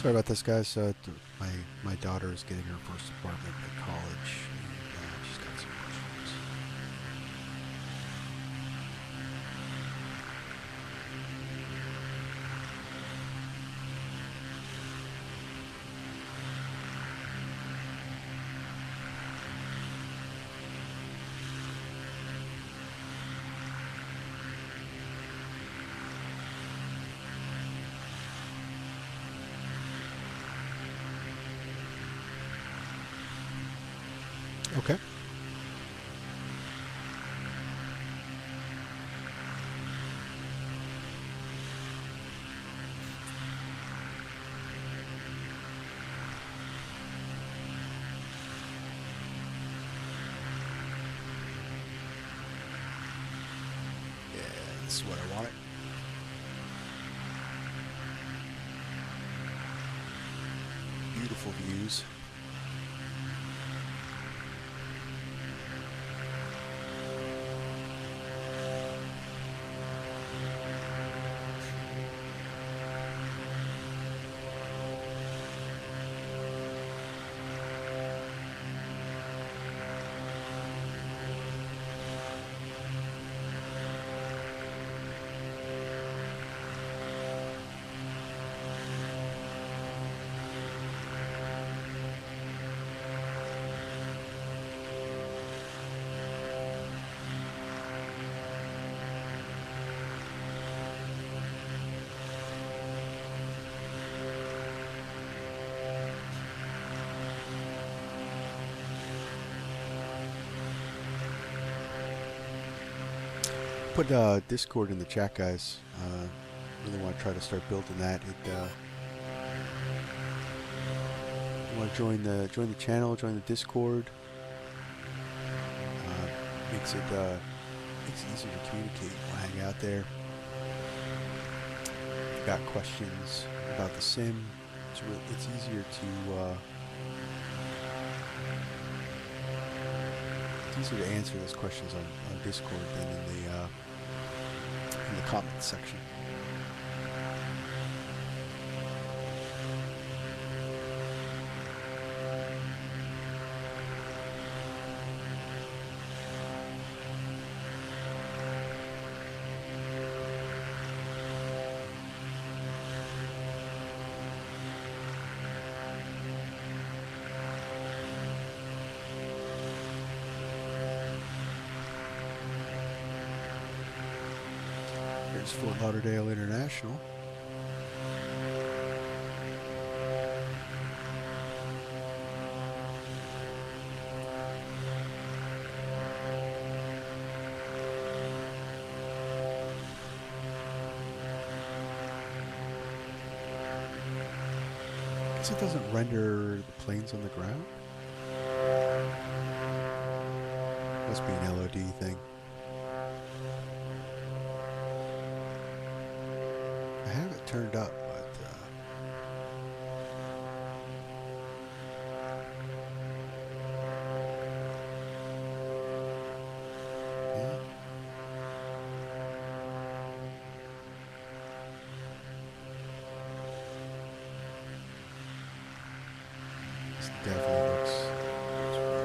Sorry about this, guys. My daughter is getting her first apartment at college, and she's got some questions. Okay. Yeah, this is what I wanted. Beautiful views. Put Discord in the chat, guys. Really want to try to start building that. You want to join the channel, join the Discord. Makes it easier to communicate. Hang out there. If you've got questions about the sim, it's easier to answer those questions on Discord than in the comments section. There's Fort Lauderdale International. Guess it doesn't render the planes on the ground. Must be an LOD thing. I have it turned up, but yeah. This definitely looks broke.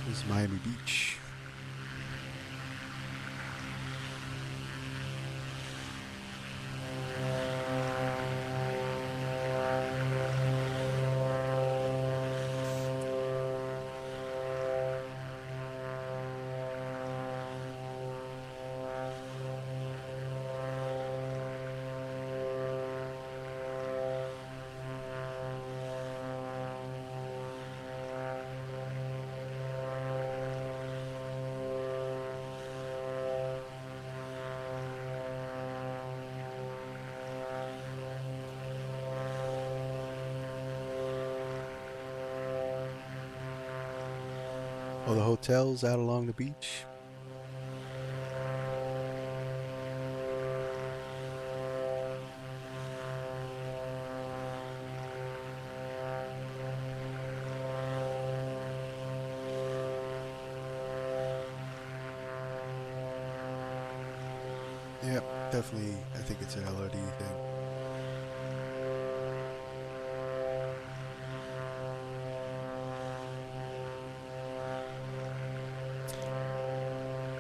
This is Miami Beach. Oh, the hotels out along the beach. Yep, definitely. I think it's an LOD thing.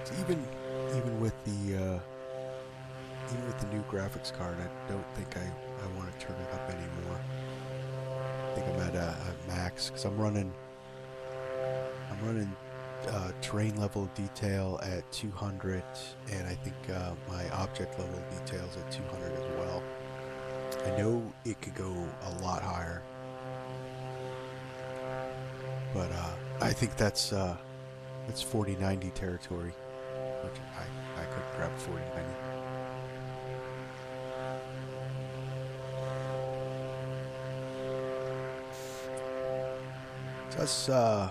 So even with the new graphics card, I don't think I want to turn it up anymore. I think I'm at max because I'm running terrain level detail at 200, and I think my object level details at 200 as well. I know it could go a lot higher, but I think that's 4090 territory, which I could grab 4090. So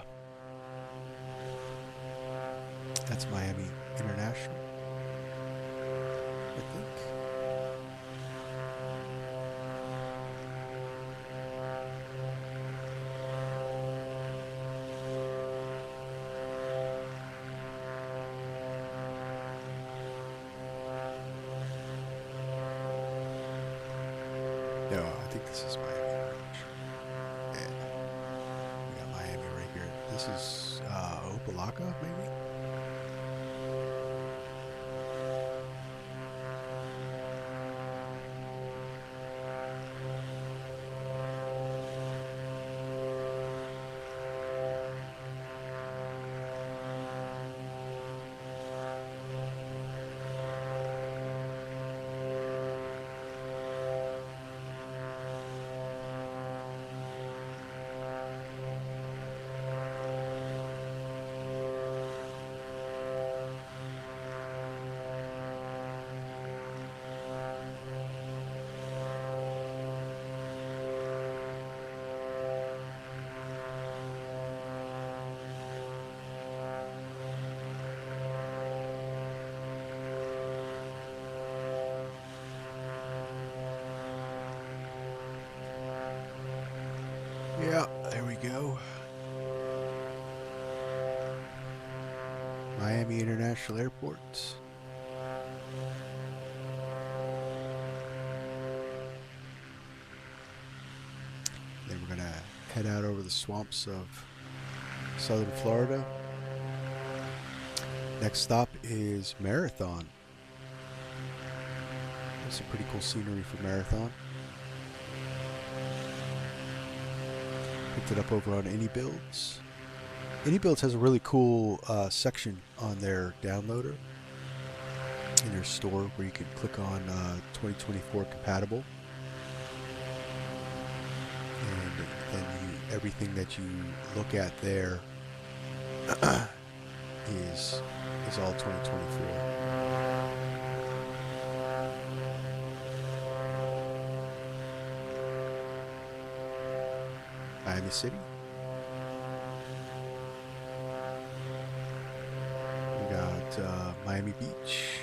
that's Miami International, I think. No, I think this is Miami International. And we got Miami right here. This is Opelika, maybe? Yeah, there we go. Miami International Airport. head out over the swamps of southern Florida. Next stop is Marathon. There's some pretty cool scenery for Marathon. Picked it up over on AnyBuilds. AnyBuilds has a really cool section on their downloader in their store where you can click on 2024 compatible, and then everything that you look at there is all 2024. Miami City. We got Miami Beach.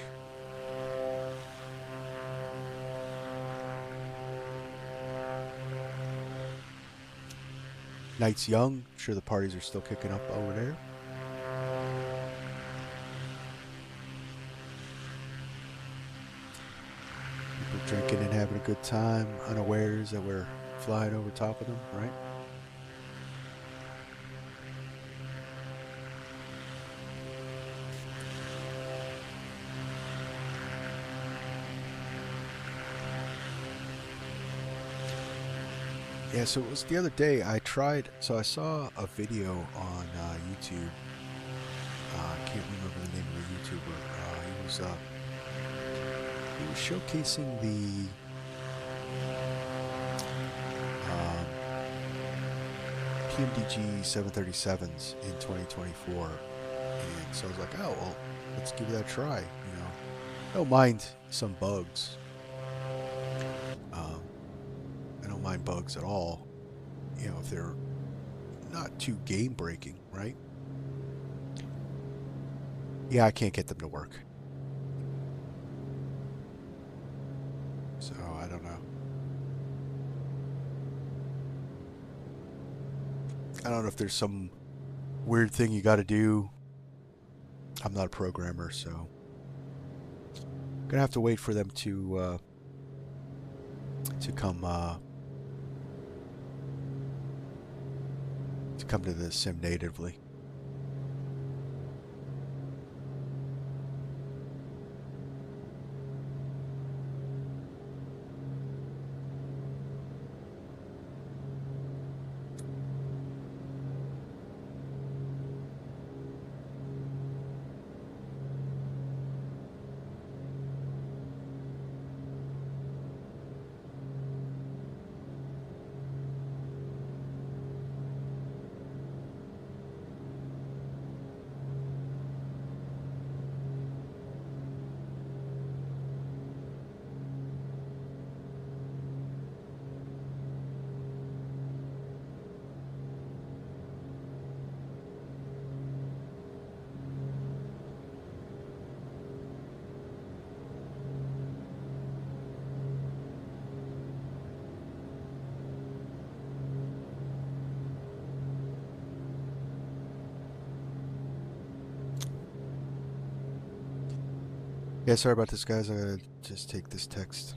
Night's young. I'm sure the parties are still kicking up over there. People drinking and having a good time, unawares that we're flying over top of them, right? Yeah, so it was the other day I saw a video on YouTube. I can't remember the name of the YouTuber. He was showcasing the PMDG 737s in 2024, and so I was like, oh well, let's give that a try. You know, I don't mind some bugs. I don't mind bugs at all, you know, if they're not too game breaking, right? Yeah, I can't get them to work. So, I don't know. I don't know if there's some weird thing you got to do. I'm not a programmer, so I'm gonna have to wait for them to come to the sim natively. Yeah, sorry about this, guys. I gotta just take this text.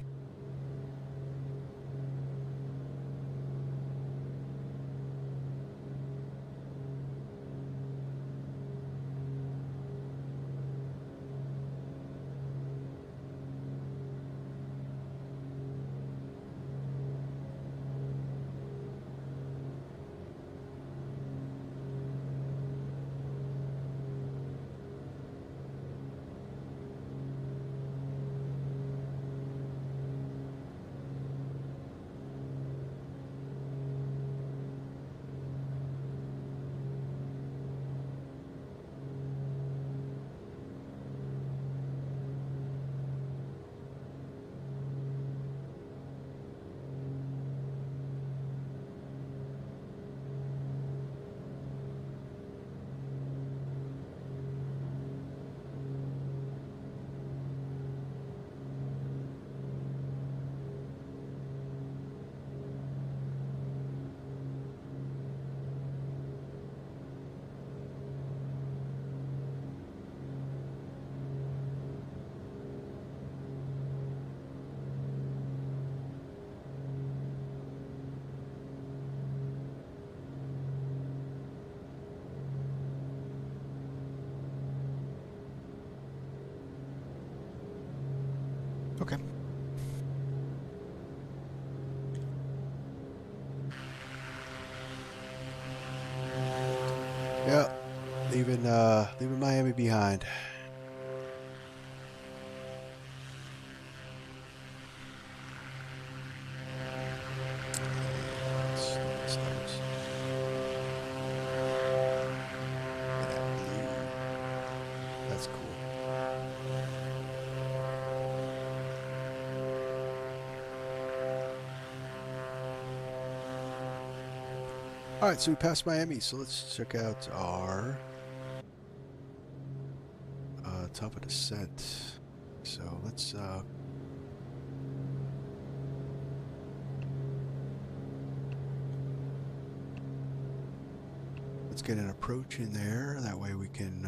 Okay. Yeah, leaving Miami behind. Stars. Look at that blue. That's cool. All right, so we passed Miami, so let's check out our top of descent. So let's get an approach in there. That way we can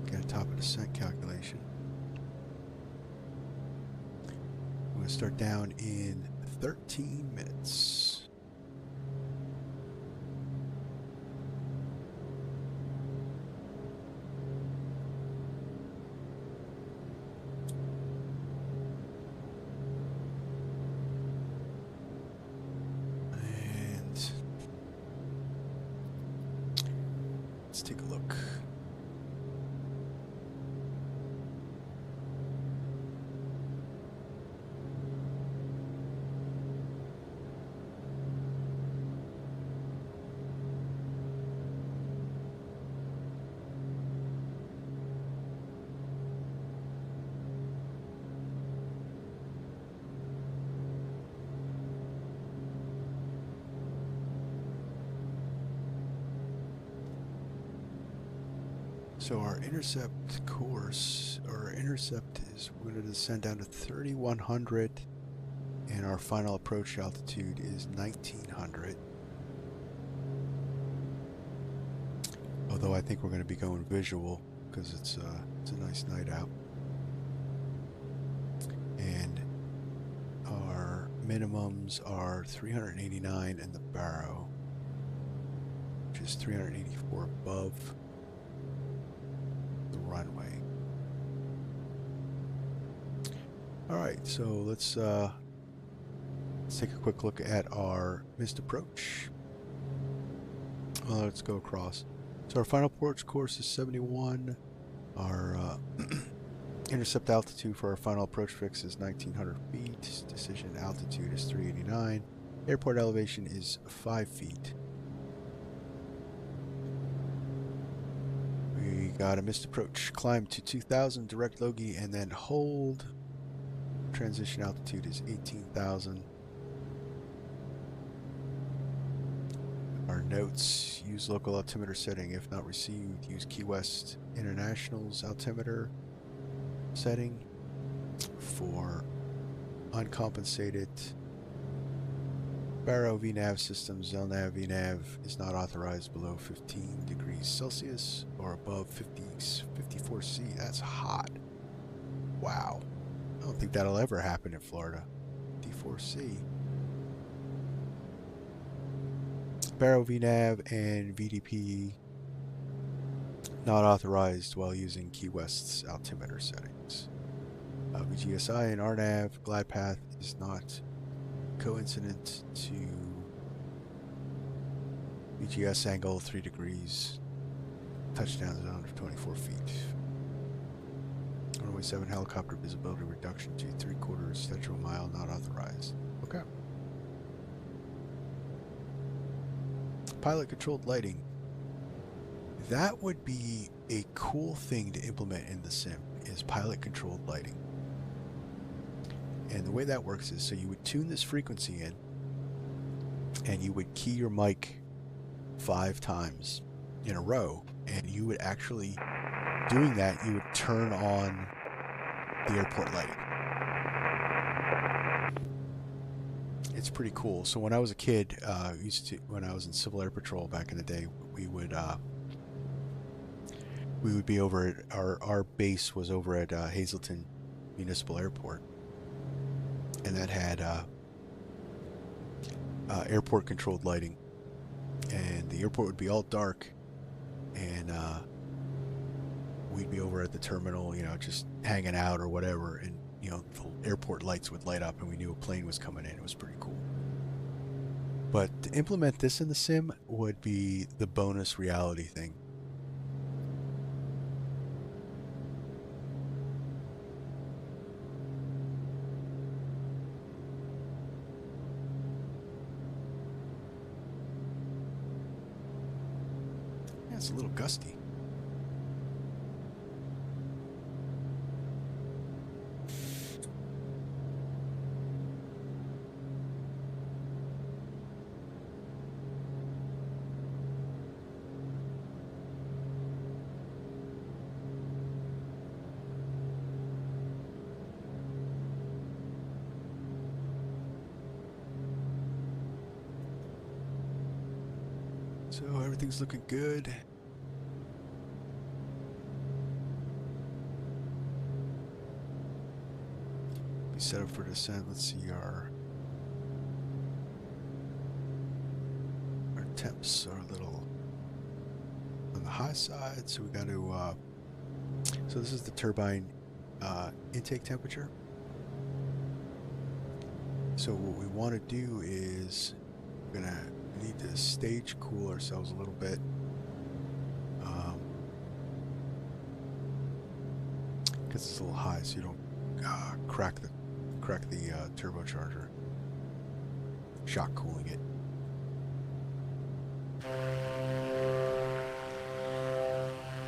get a top of descent calculation. I'm going to start down in 13 minutes. Let's take a look. So our intercept course, or our intercept is, we're going to descend down to 3,100, and our final approach altitude is 1,900. Although I think we're going to be going visual because it's a nice night out. And our minimums are 389 in the Barrow, which is 384 above the runway. All right, so let's take a quick look at our missed approach. Let's go across. So our final approach course is 71. Our intercept altitude for our final approach fix is 1,900 feet. Decision altitude is 389. Airport elevation is 5 feet. We got a missed approach. Climb to 2,000, direct Logie, and then hold. Transition altitude is 18,000. Our notes: use local altimeter setting. If not received, use Key West International's altimeter setting. For uncompensated Barrow VNAV systems, LNAV VNAV is not authorized below 15 degrees Celsius or above 54°C. That's hot. Wow. I don't think that'll ever happen in Florida. 54°C. Barrow VNAV and VDP not authorized while using Key West's altimeter settings. VGSI and RNAV glide path is not coincident to VGS angle 3 degrees. Touchdown zone of 24 feet. Runway 7 helicopter visibility reduction to 3/4 statute mile not authorized. Okay. Pilot controlled lighting. That would be a cool thing to implement in the sim, is pilot controlled lighting. And the way that works is, so you would tune this frequency in and you would key your mic 5 times in a row, and you would actually, doing that, you would turn on the airport lighting. It's pretty cool. So when I was a kid, when I was in Civil Air Patrol back in the day, we would be over at our base was over at Hazleton Municipal Airport, and that had airport controlled lighting, and the airport would be all dark, and we'd be over at the terminal, you know, just hanging out or whatever, and you know, the airport lights would light up and we knew a plane was coming in. It was pretty cool. But to implement this in the sim would be the bonus reality thing. Yeah, it's a little gusty. So everything's looking good. We set up for descent. Let's see, our temps are a little on the high side, so we got to. So this is the turbine intake temperature. So what we want to do is we're gonna need to stage cool ourselves a little bit. Because it's a little high, so you don't crack the turbocharger. Shock cooling it.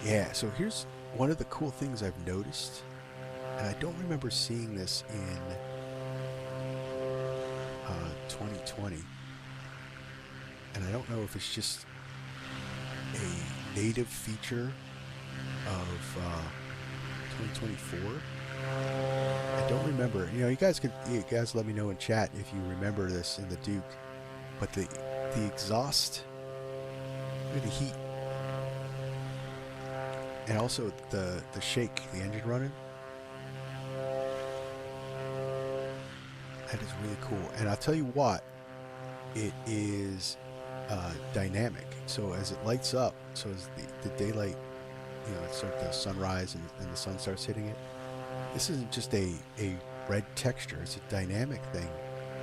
Yeah, so here's one of the cool things I've noticed, and I don't remember seeing this in 2020. And I don't know if it's just a native feature of 2024. I don't remember. You know, you guys let me know in chat if you remember this in the Duke. But the exhaust, look at the heat, and also the shake, the engine running. That is really cool. And I'll tell you what, it is dynamic. So as it lights up, so as the daylight, you know, it's sort of the sunrise and the sun starts hitting it. This isn't just a red texture. It's a dynamic thing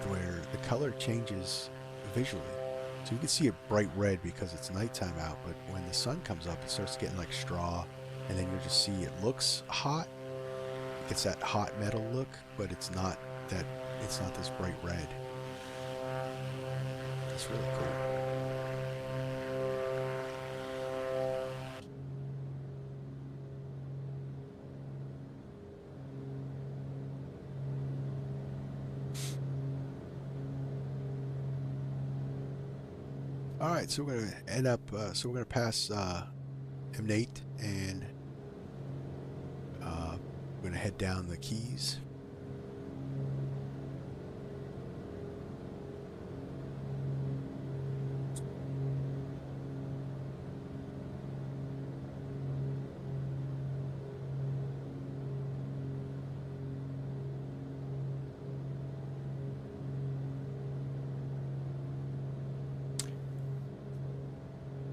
where the color changes visually. So you can see it bright red because it's nighttime out, but when the sun comes up, it starts getting like straw, and then you'll just see it looks hot. It gets that hot metal look, but it's not this bright red. It's really cool. All right, so we're going to end up, so we're going to pass MNATE, and we're going to head down the keys.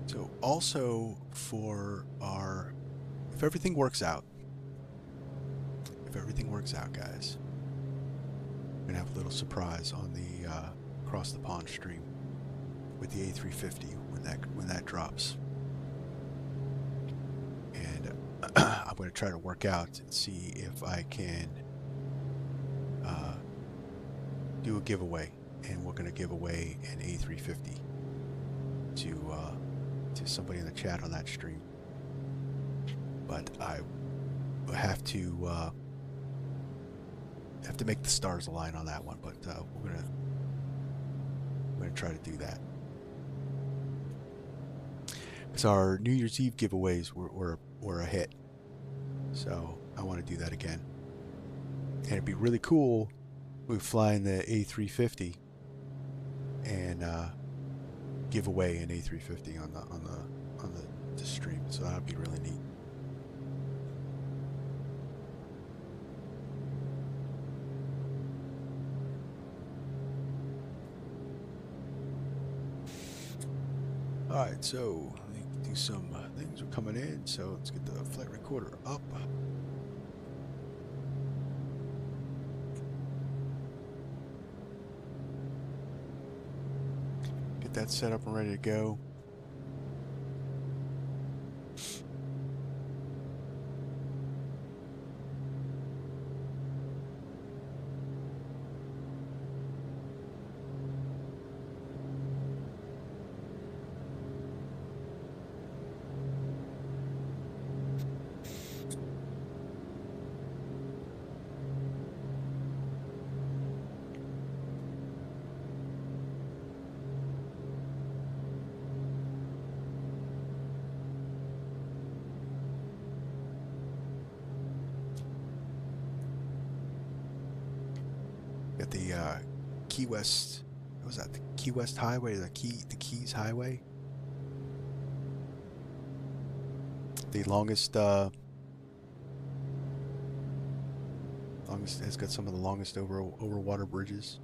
So also for our, if everything works out, guys, we're gonna have a little surprise on the across the pond stream with the A350 when that drops, and I'm gonna try to work out and see if I can do a giveaway, and we're gonna give away an A350 to somebody in the chat on that stream. But I have to make the stars align on that one. But we're gonna try to do that. Because our New Year's Eve giveaways were a hit, so I want to do that again. And it'd be really cool if we fly in the A350 and give away an A350 on the stream. So that'd be really neat. All right, so let me do some things. We're coming in, so let's get the flight recorder up. Get that set up and ready to go. Got the Key West. What was that? The Key West Highway, the Keys Highway. The longest. It's got some of the longest over water bridges.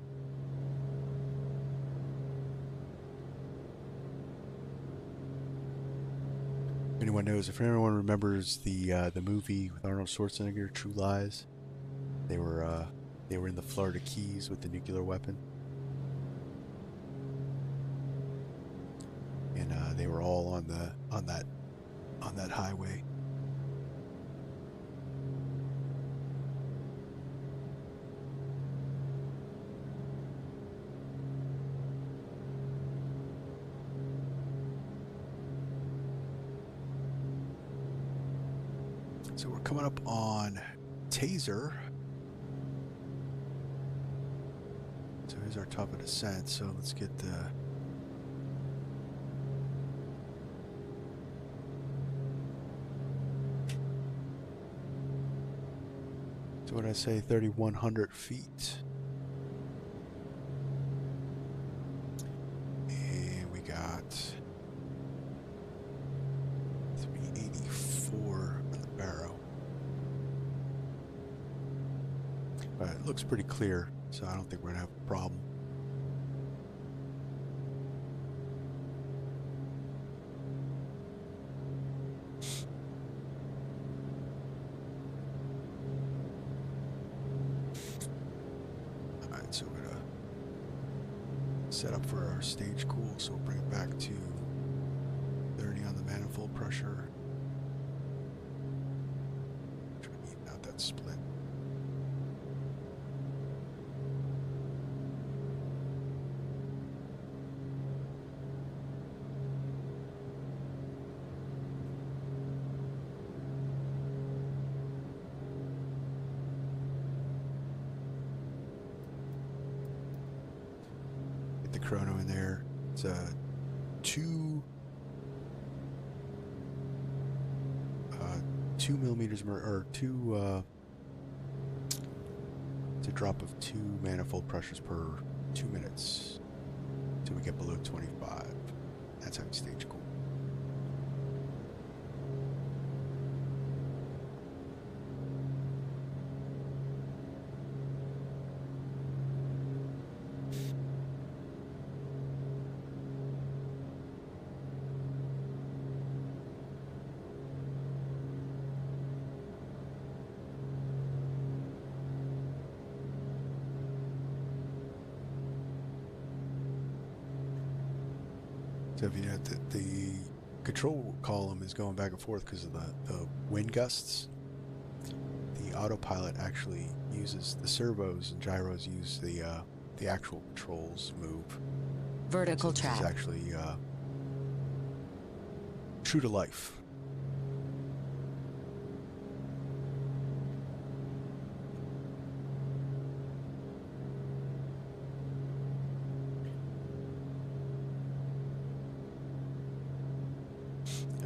If anyone knows, if anyone remembers the movie with Arnold Schwarzenegger, True Lies, they were in the Florida Keys with the nuclear weapon, and they were all on that highway. So we're coming up on TAZER. So here's our top of descent. So let's get the so what did I say? 3,100 feet. And we got 384 on the barrow. But it looks pretty clear, so I don't think we're gonna have a problem. Alright, so we're gonna set up for our stage cool, so we'll bring it back to 30 on the manifold pressure. Try to even out that split. The chrono in there. It's a 2 millimeters or it's a drop of 2 manifold pressures per 2 minutes till we get below 25. That's how we stage cool. So if you know that the control column is going back and forth because of the wind gusts, the autopilot actually uses the servos and gyros use the actual controls move. Vertical so this track. is actually true to life.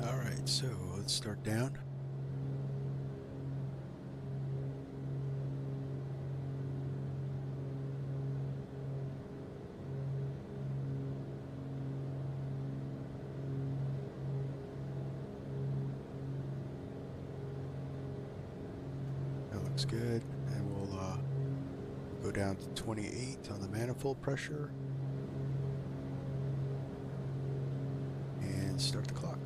Alright, so let's start down. That looks good, and we'll go down to 28 on the manifold pressure and start the clock.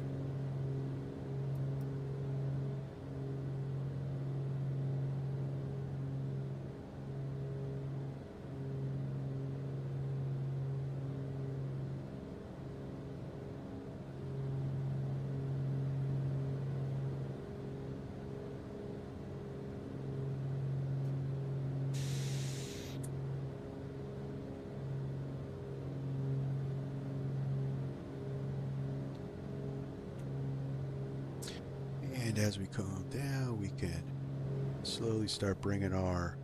And as we come down, we can slowly start bringing our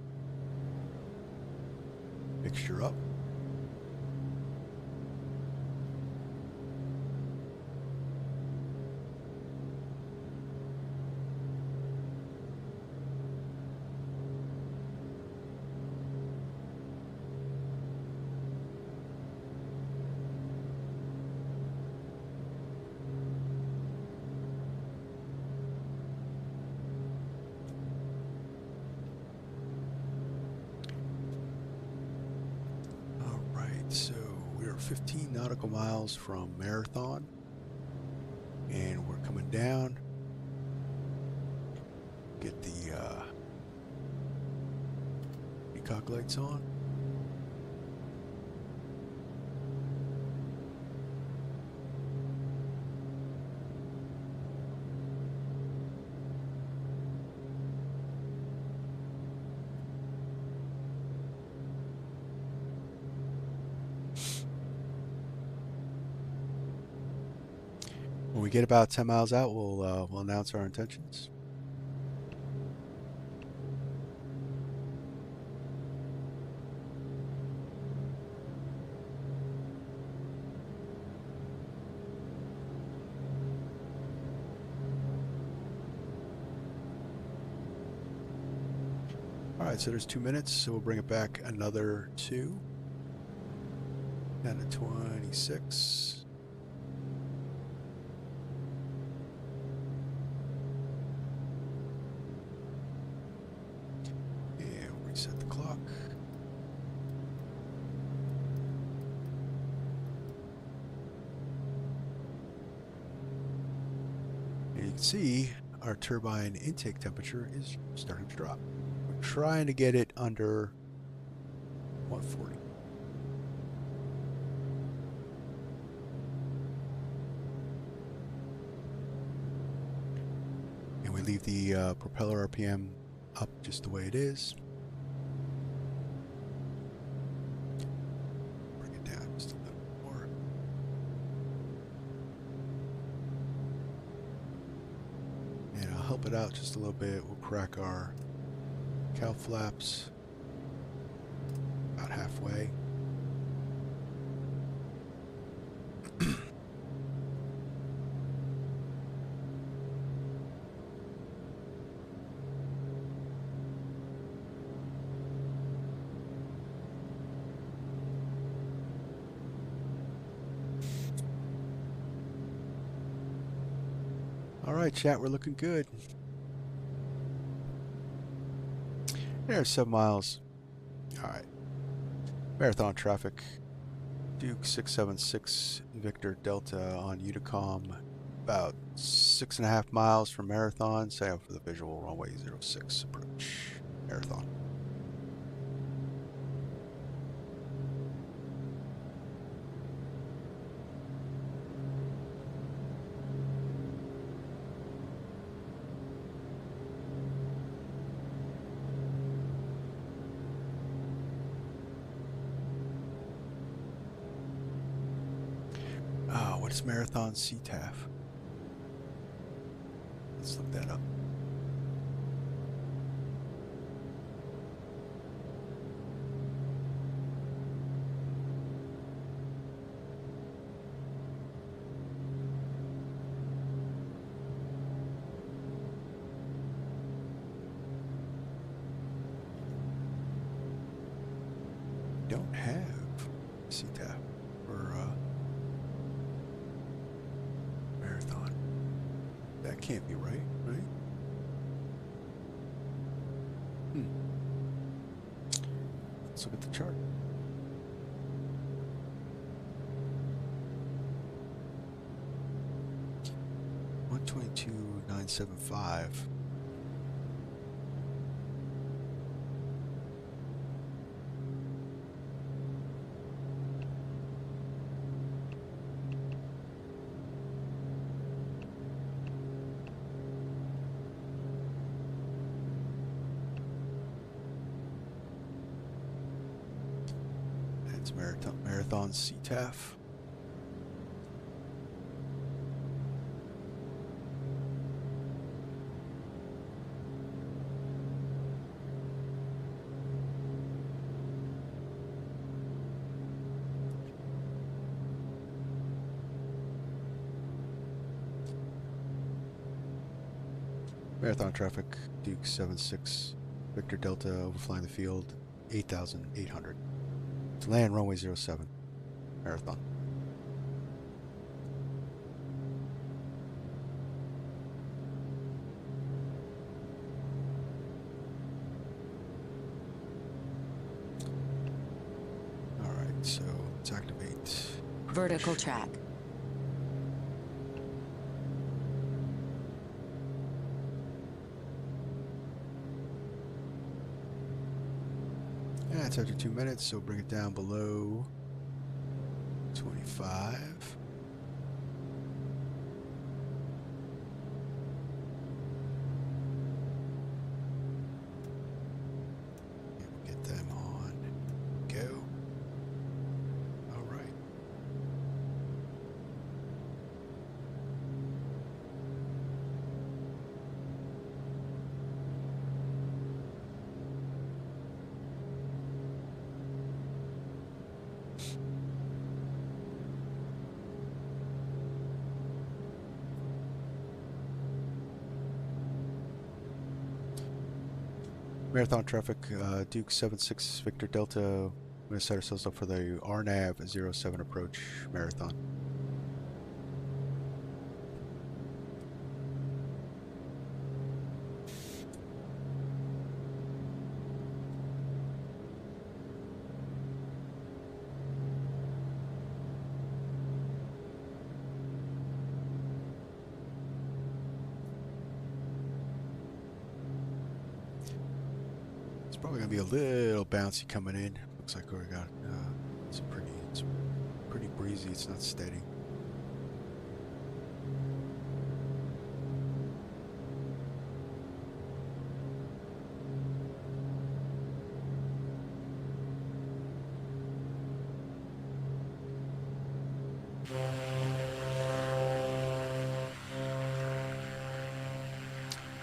mixture up. So we are 15 nautical miles from Marathon, and we're coming down. Get the peacock lights on. When we get about 10 miles out, we'll announce our intentions. All right, so there's 2 minutes, so we'll bring it back another 2. Down to 26. Set the clock. And you can see our turbine intake temperature is starting to drop. We're trying to get it under 140. And we leave the propeller RPM up just the way it is. Help it out just a little bit. We'll crack our cow flaps about halfway. All right, chat, we're looking good. There's 7 miles. All right. Marathon traffic. Duke 676 Victor Delta on Unicom. About 6.5 miles from Marathon. Say out for the visual runway 06 approach. Marathon. What is Marathon CTAF? Let's look that up. Don't have CTAF for Marathon. That can't be right, right? Let's look at the chart. $122,975. Marathon CTAF. Marathon traffic, Duke 76, Victor Delta overflying the field, 8,800. To land runway 07, Marathon. Alright, so let's activate. Vertical track. Yeah, it's after 2 minutes, so bring it down below 25. And we'll get them on. Go. All right. Marathon traffic, Duke 76 Victor Delta. We're going to set ourselves up for the RNAV 07 approach Marathon. Probably gonna be a little bouncy coming in. Looks like we got it's pretty breezy. It's not steady.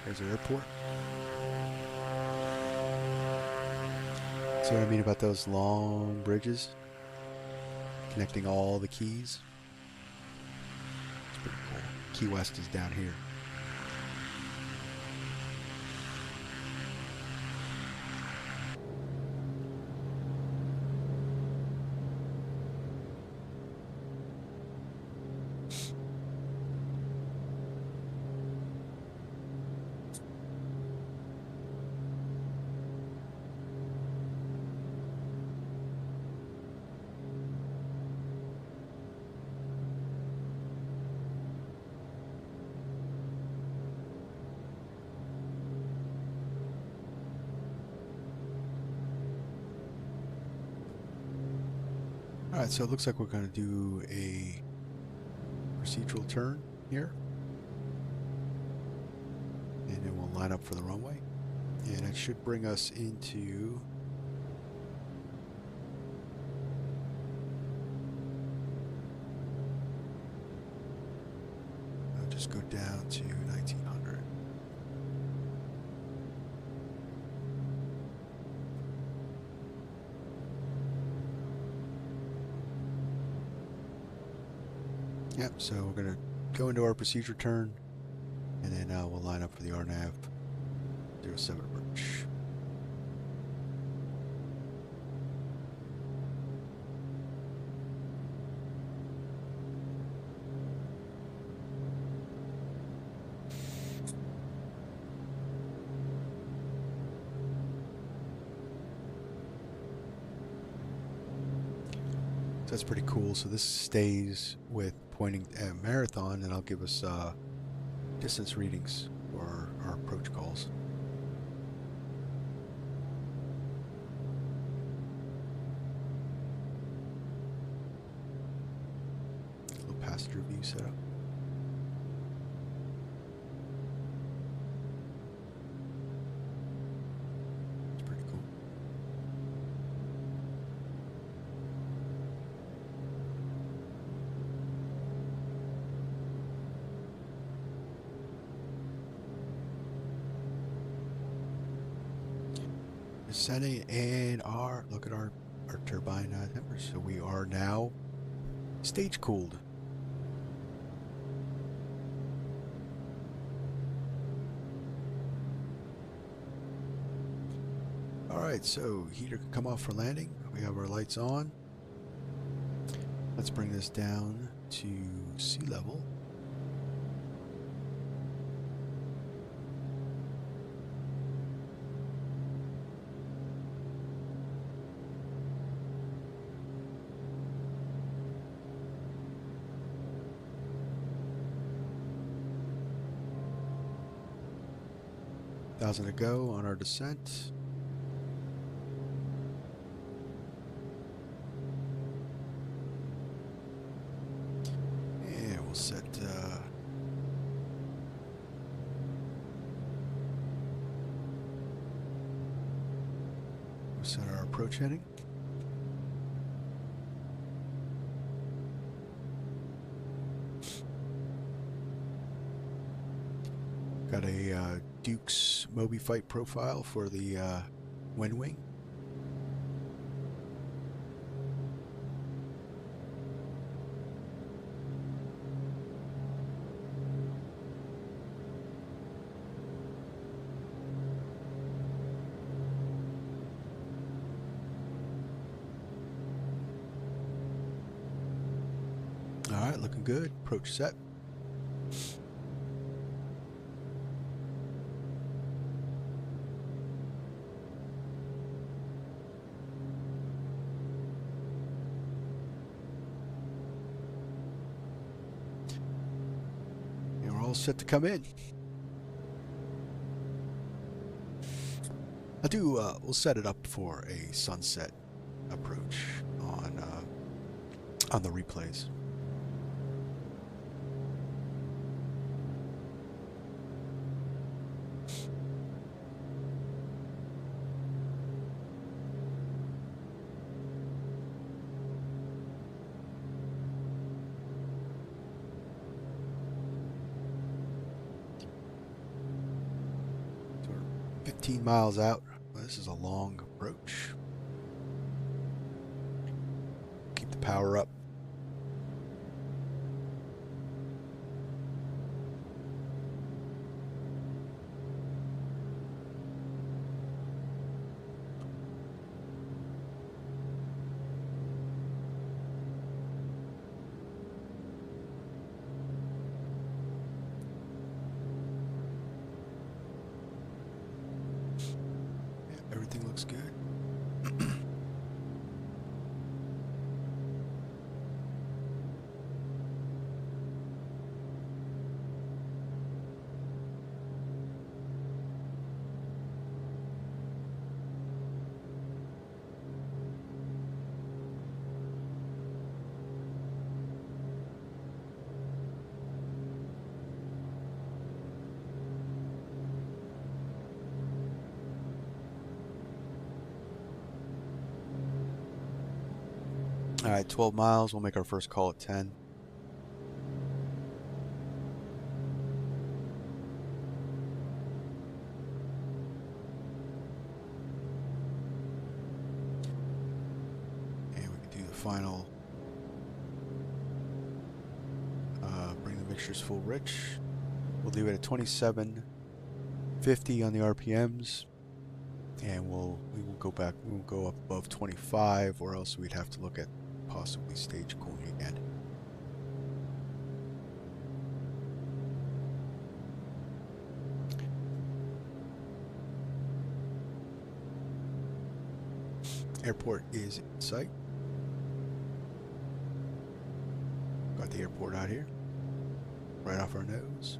There's our airport. See what I mean about those long bridges connecting all the keys? It's pretty cool. Key West is down here. Alright, so it looks like we're going to do a procedural turn here. And then we'll line up for the runway. And it should bring us into... I'll just go down to 1900. Yep, so we're going to go into our procedure turn, and then we'll line up for the RNAV 07 approach. So that's pretty cool. So this stays with pointing at Marathon, and I'll give us distance readings for our approach calls. A little passenger view setup. It's pretty cool. Setting and look at our turbine temperature. So we are now stage cooled. Alright, so heater can come off for landing. We have our lights on. Let's bring this down to sea level. Thousand to go on our descent. And we'll set our approach heading. Got a Duke's Moby Fight profile for the wind wing. Alright, looking good. Approach set. And we're all set to come in. We'll set it up for a sunset approach on the replays. So we're 15 miles out. This is a long approach. Keep the power up. Everything looks good. All right, 12 miles. We'll make our first call at 10. And we can do the final. Bring the mixtures full rich. We'll leave it at 2750 on the RPMs. And we will go back. We will go up above 25, or else we'd have to look at possibly stage cooling again. Airport is in sight. Got the airport out here, right off our nose.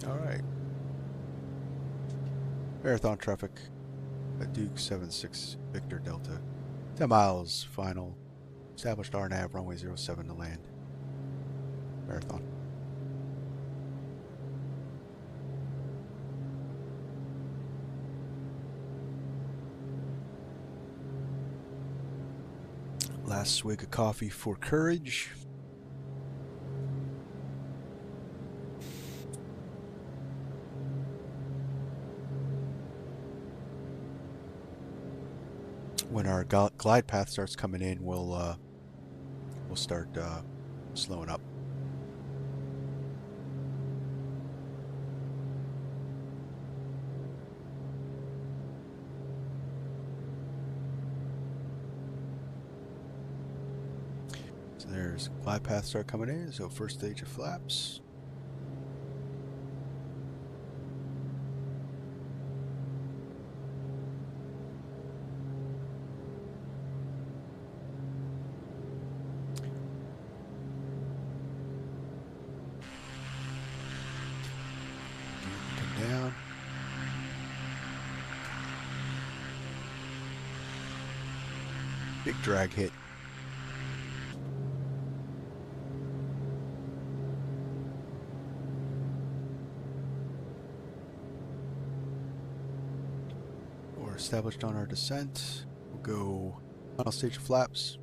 Alright. Marathon traffic at Duke 76 Victor Delta. 10 miles final. Established RNAV runway 07 to land. Marathon. Last swig of coffee for courage. When our glide path starts coming in, we'll start slowing up. So there's glide path start coming in. So first stage of flaps. Down. Big drag hit. We're established on our descent. We'll go final stage of flaps.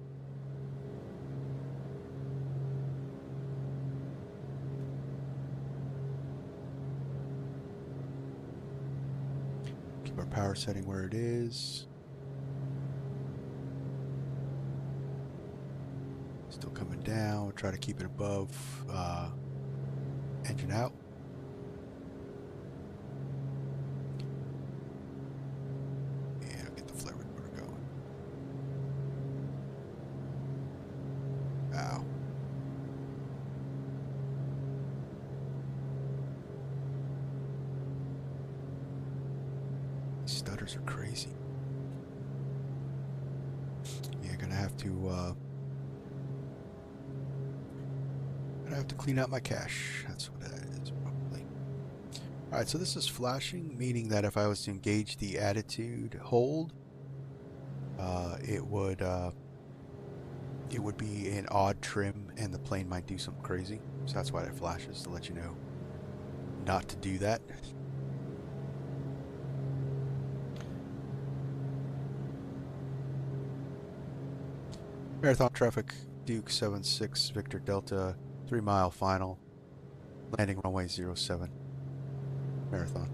Keep our power setting where it is. Still coming down. We'll try to keep it above engine out. And I'll get the flight recorder going. Ow. These stutters are crazy. Yeah, gonna have to clean out my cache. That's what that is, probably. Alright, so this is flashing, meaning that if I was to engage the attitude hold, it would be an odd trim and the plane might do something crazy. So that's why it flashes, to let you know not to do that. Marathon traffic, Duke 76 Victor Delta, 3 mile final, landing runway 07, Marathon.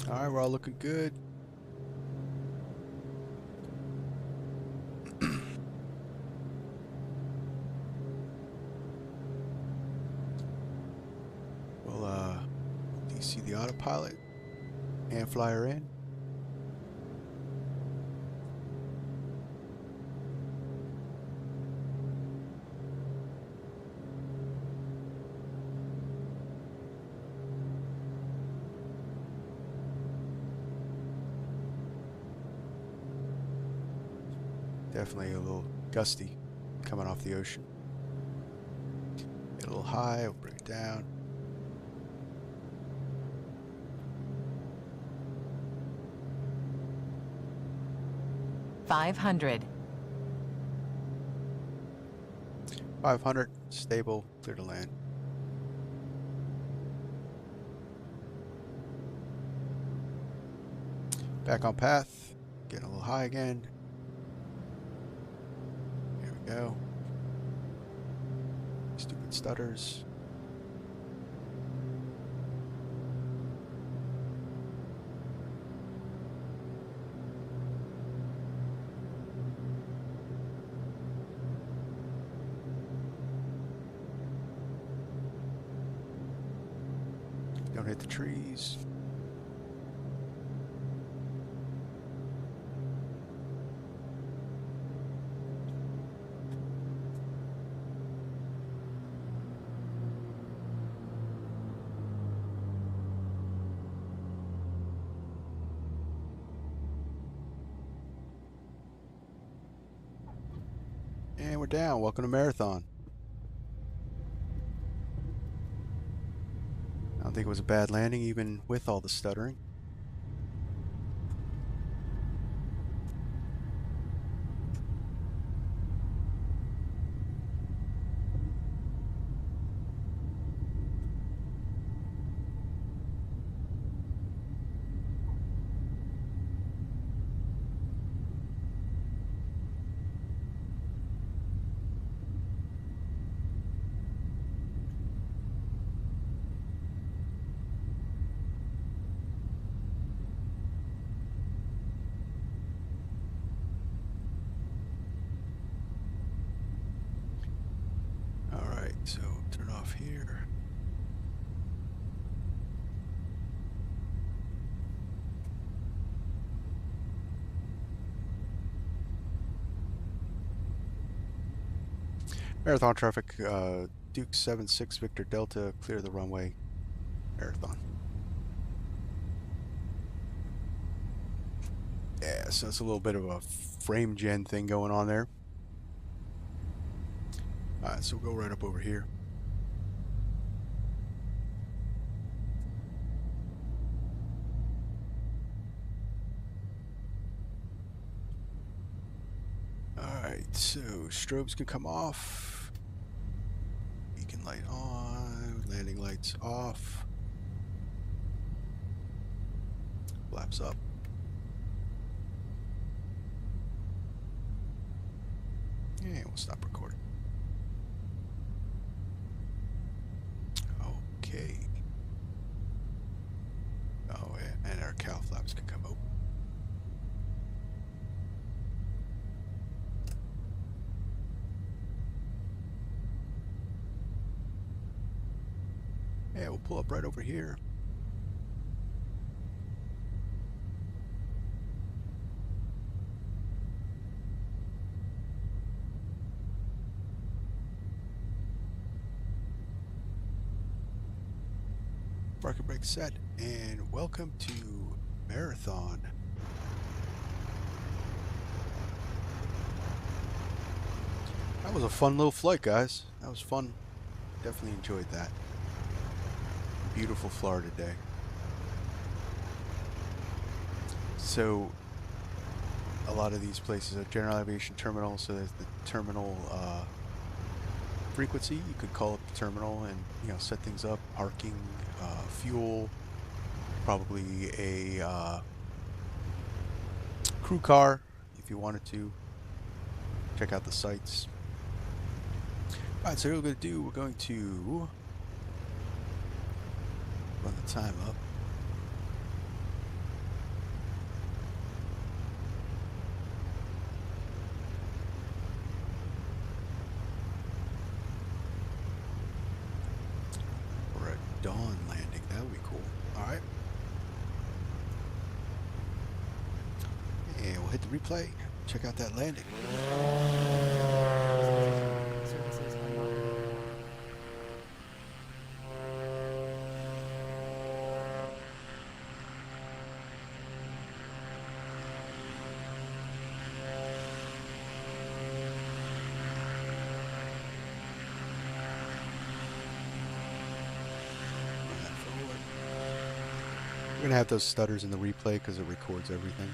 Alright, we're all looking good. We'll DC the autopilot and fly her in. Definitely a little gusty coming off the ocean. Get a little high, we'll bring it down. $500. 500, stable, clear to land. Back on path, getting a little high again. Here we go. Stupid stutters. Don't hit the trees. And we're down. Welcome to Marathon. I don't think it was a bad landing, even with all the stuttering. here. Marathon traffic, Duke 76 Victor Delta, clear the runway. Marathon. Yeah, so it's a little bit of a frame gen thing going on there. Alright, so we'll go right up over here. Alright, so strobes can come off. Beacon light on. Landing lights off. Flaps up. And we'll stop recording. Okay. Oh, and our cow flaps can come open. Yeah, we'll pull up right over here. Parking brake set, and welcome to Marathon. That was a fun little flight, guys. That was fun. Definitely enjoyed that. Beautiful Florida day. So, a lot of these places are general aviation terminals, so there's the terminal frequency. You could call up the terminal and, you know, set things up, parking, fuel, probably a crew car if you wanted to. Check out the sites. Alright, so what we're going to do, we're going to run the time up. We're at dawn landing, that would be cool. Alright. And we'll hit the replay, check out that landing. We're gonna have those stutters in the replay because it records everything.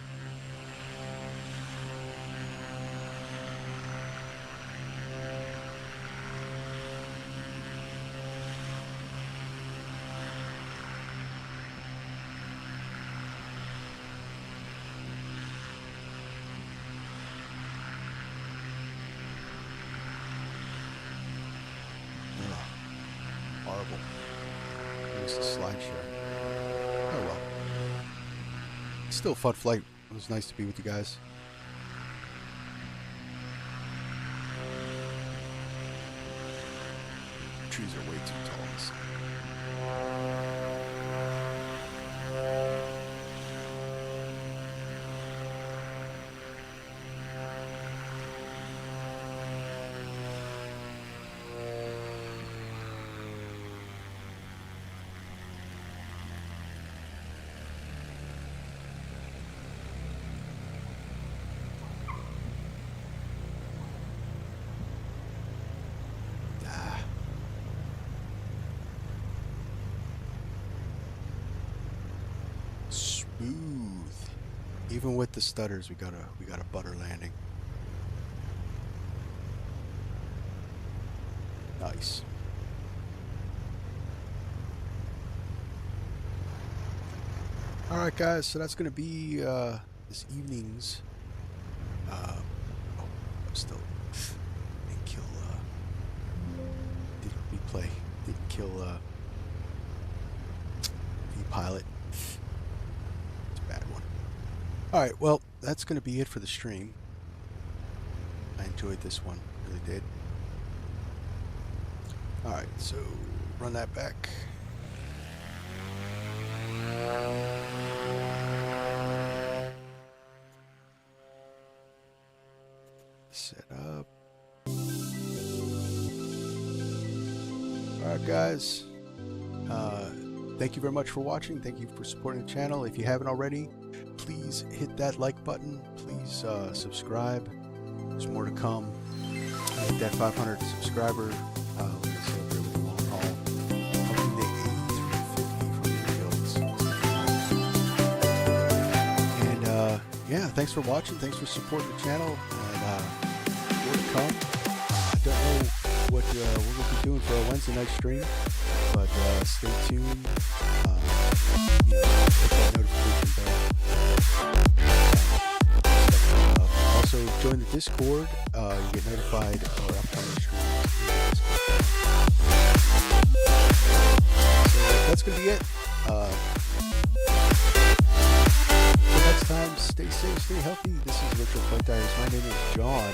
Ugh, horrible. Here's the slideshow. Oh well. It's still a fun flight. It was nice to be with you guys. Trees are way too tall. Smooth. Even with the stutters, we got a butter landing. Nice. All right, guys. So that's gonna be this evening's. Oh, I'm still didn't kill. Didn't replay. Didn't kill. The pilot. Alright, well, that's going to be it for the stream. I enjoyed this one, really did. Alright, so run that back. Set up. Alright guys, thank you very much for watching. Thank you for supporting the channel. If you haven't already, please hit that like button. Please subscribe. There's more to come. Hit that 500 subscriber. We're going to celebrate with a long haul. Hoping the 8350 from the builds. And yeah, thanks for watching. Thanks for supporting the channel. And more to come. I don't know what we're going to be doing for a Wednesday night stream, but stay tuned. Hit that notification bell. Also, join the Discord. You get notified of our upcoming streams. So that's going to be it. Until next time, stay safe, stay healthy. This is Virtual Flight Diaries. My name is John.